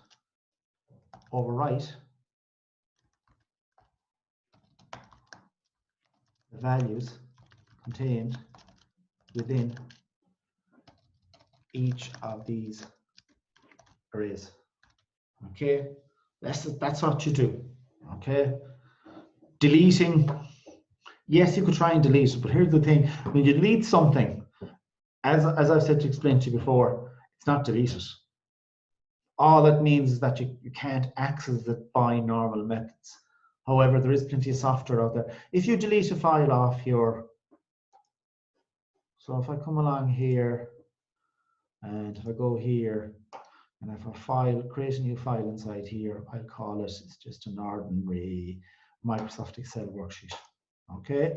[SPEAKER 1] overwrite the values contained within each of these arrays. Okay, that's what you do. Okay, deleting, yes, you could try and delete it, but here's the thing: when you delete something, as I've said to explain to you before, It's not deleted. All it means is that you can't access it by normal methods. However, there is plenty of software out there. If you delete a file off your, so if I come along here, and if I go here, and if I create a new file inside here, I'll call it, it's just an ordinary Microsoft Excel worksheet. Okay,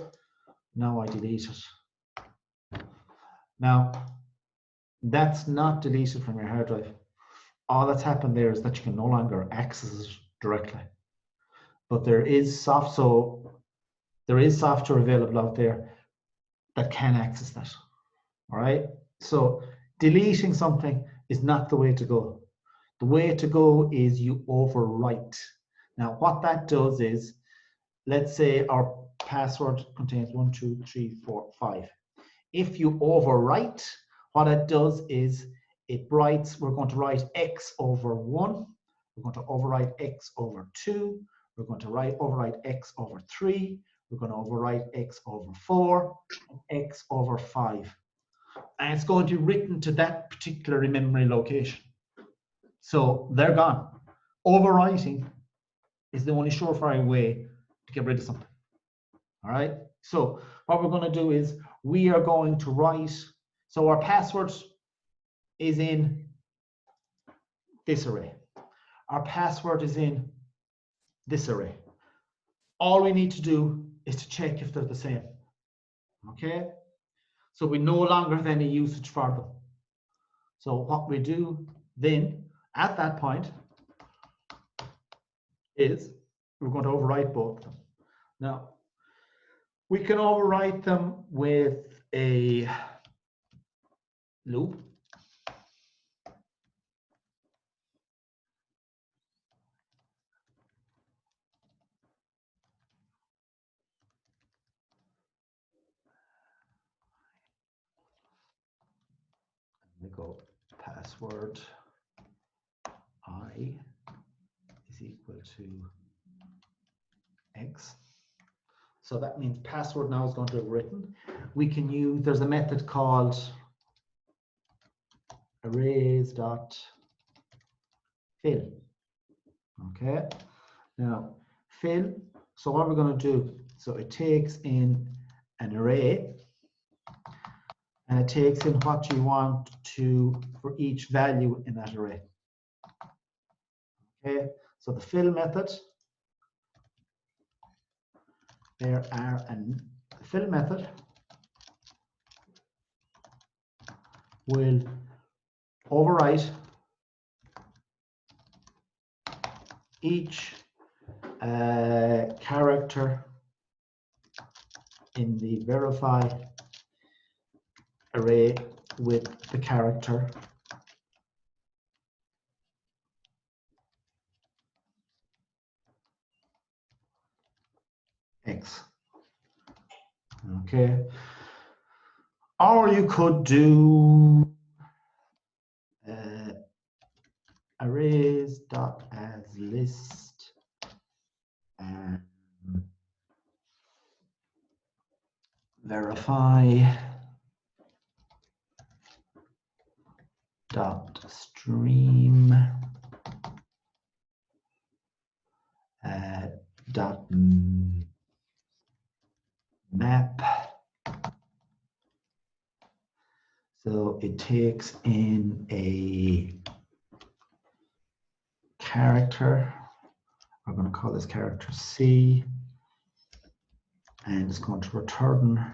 [SPEAKER 1] now I delete it. Now, that's not deleted from your hard drive. All that's happened there is that you can no longer access it directly. But there is software available out there that can access that. All right. So deleting something is not the way to go. The way to go is you overwrite. Now, what that does is, let's say our password contains 1, 2, 3, 4, 5. If you overwrite, what it does is it writes, we're going to write x over 1. We're going to overwrite x over 2. We're going to overwrite x over 3. We're going to overwrite x over 4, and x over 5. And it's going to be written to that particular in-memory location. So they're gone. Overwriting is the only surefire way to get rid of something. All right. So what we're going to do is we are going to write, so our password is in this array. Our password is in this array. All we need to do is to check if they're the same. Okay. So we no longer have any usage for them. So what we do then at that point is we're going to overwrite both of them. Now, we can overwrite them with a loop. We go password I is equal to X. So that means password now is going to be written. We can use, there's a method called arrays.fill. Okay. Now fill, so what we're going to do, so it takes in an array and it takes in what you want to for each value in that array. Okay, so the fill method, there are an fill method will overwrite each character in the verify array with the character X. Okay. Or you could do arrays.asList and verify dot stream dot map. So it takes in a character. We're going to call this character C, and it's going to return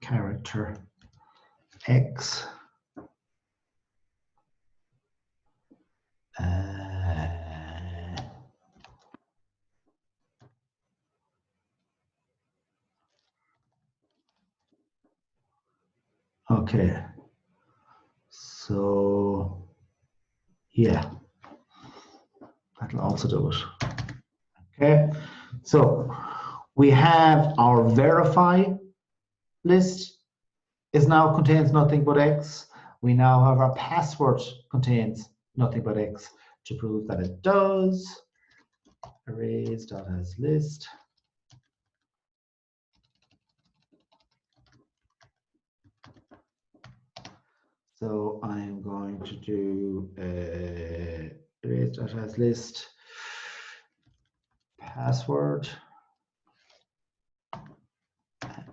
[SPEAKER 1] character X. Okay, so yeah, that'll also do it. Okay, so we have our verify list is now contains nothing but X. We now have our password contains nothing but X. To prove that it does, arrays.asList. So I'm going to do create data as list password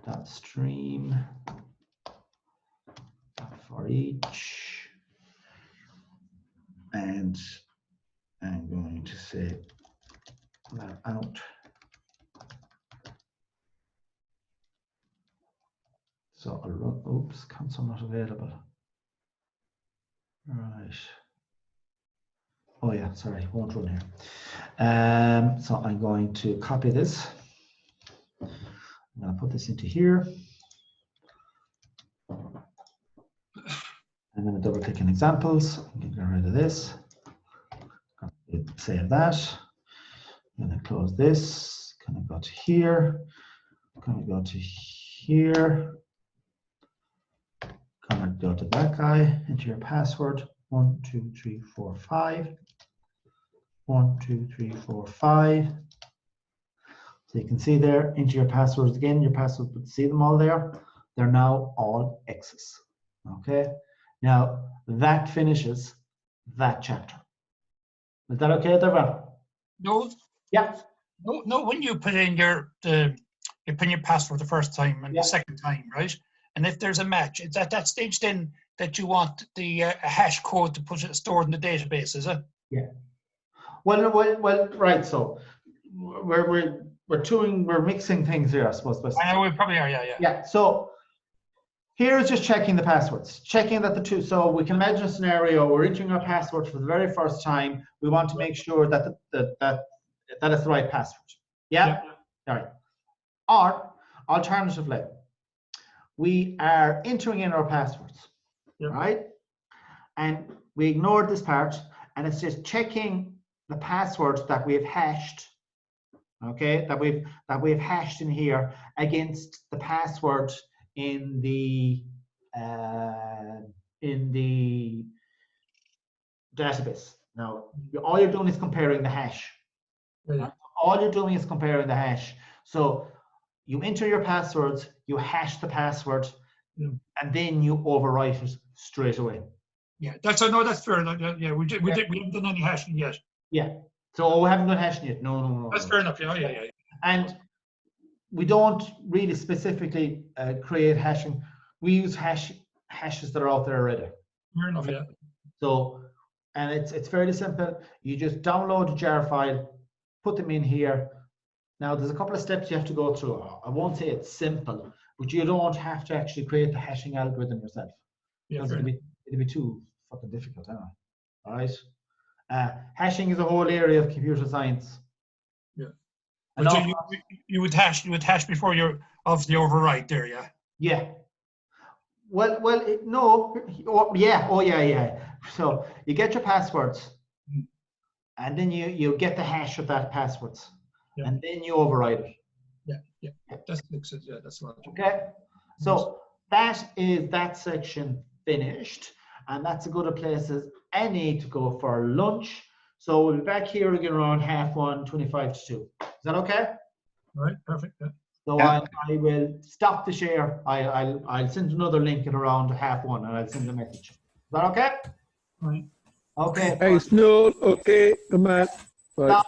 [SPEAKER 1] dot stream for each, and I'm going to say that out. So I'll run, oops, console not available. Right. Oh yeah, sorry, won't run here. So I'm going to copy this. I'm going to put this into here. I'm going to double click in examples. I'm going to get rid of this. Save that. I'm going to close this. Going to go to here. Going to go to here. Going to go to that guy. Enter your password. 1, 2, 3, 4, 5. 1, 2, 3, 4, 5. So you can see there, enter your passwords again. Your passwords, but see them all there. They're now all X's. Okay. Now that finishes that chapter. Is that okay, Deborah?
[SPEAKER 2] No,
[SPEAKER 1] Yeah.
[SPEAKER 2] no. When you put in your password the first time and
[SPEAKER 1] Yeah.
[SPEAKER 2] the second time, right? And if there's a match, it's at that stage then that you want the hash code to put it stored in the database, is it?
[SPEAKER 1] Yeah. Well, right. So we're mixing things here, I suppose.
[SPEAKER 2] I know we probably are, yeah.
[SPEAKER 1] Yeah. So here's just checking the passwords, checking that the two. So we can imagine a scenario: we're entering our password for the very first time. We want to make sure that that is the right password. Yeah. All right. Or alternatively, we are entering in our passwords, right? And we ignored this part, and it's just checking the passwords that we've hashed, okay, that we've hashed in here against the password in the database. Now, all you're doing is comparing the hash.
[SPEAKER 2] Yeah.
[SPEAKER 1] All you're doing is comparing the hash. So you enter your passwords, you hash the password, and then you overwrite it straight away.
[SPEAKER 2] Yeah, that's fair. Yeah, we haven't done any hashing yet.
[SPEAKER 1] Yeah. So we haven't done hashing yet. No.
[SPEAKER 2] That's fair enough. Yeah.
[SPEAKER 1] And we don't really specifically create hashing. We use hashes that are out there already.
[SPEAKER 2] Fair enough. Yeah.
[SPEAKER 1] So, and it's fairly simple. You just download a jar file, put them in here. Now there's a couple of steps you have to go through. I won't say it's simple, but you don't have to actually create the hashing algorithm yourself.
[SPEAKER 2] Yeah.
[SPEAKER 1] It'd be too fucking difficult, anyway. All right. Hashing is a whole area of computer science.
[SPEAKER 2] Yeah. But you would hash before you're of the override there, yeah.
[SPEAKER 1] Yeah. Well, no. Yeah. So you get your passwords, and then you get the hash of that passwords, and then you override it.
[SPEAKER 2] Yeah. That makes sense. Yeah, that's logical.
[SPEAKER 1] Okay. So that is that section finished, and that's as good a place as any to go for lunch. So we'll be back here again around 1:30, 25 to 2. Is that okay?
[SPEAKER 2] All right, perfect. Yeah.
[SPEAKER 1] So I will stop the share. I'll send another link at around 1:30, and I'll send a message. Is that okay?
[SPEAKER 2] All right.
[SPEAKER 1] Okay.
[SPEAKER 4] Hey, Snow. Okay, come on. Bye.
[SPEAKER 1] Stop.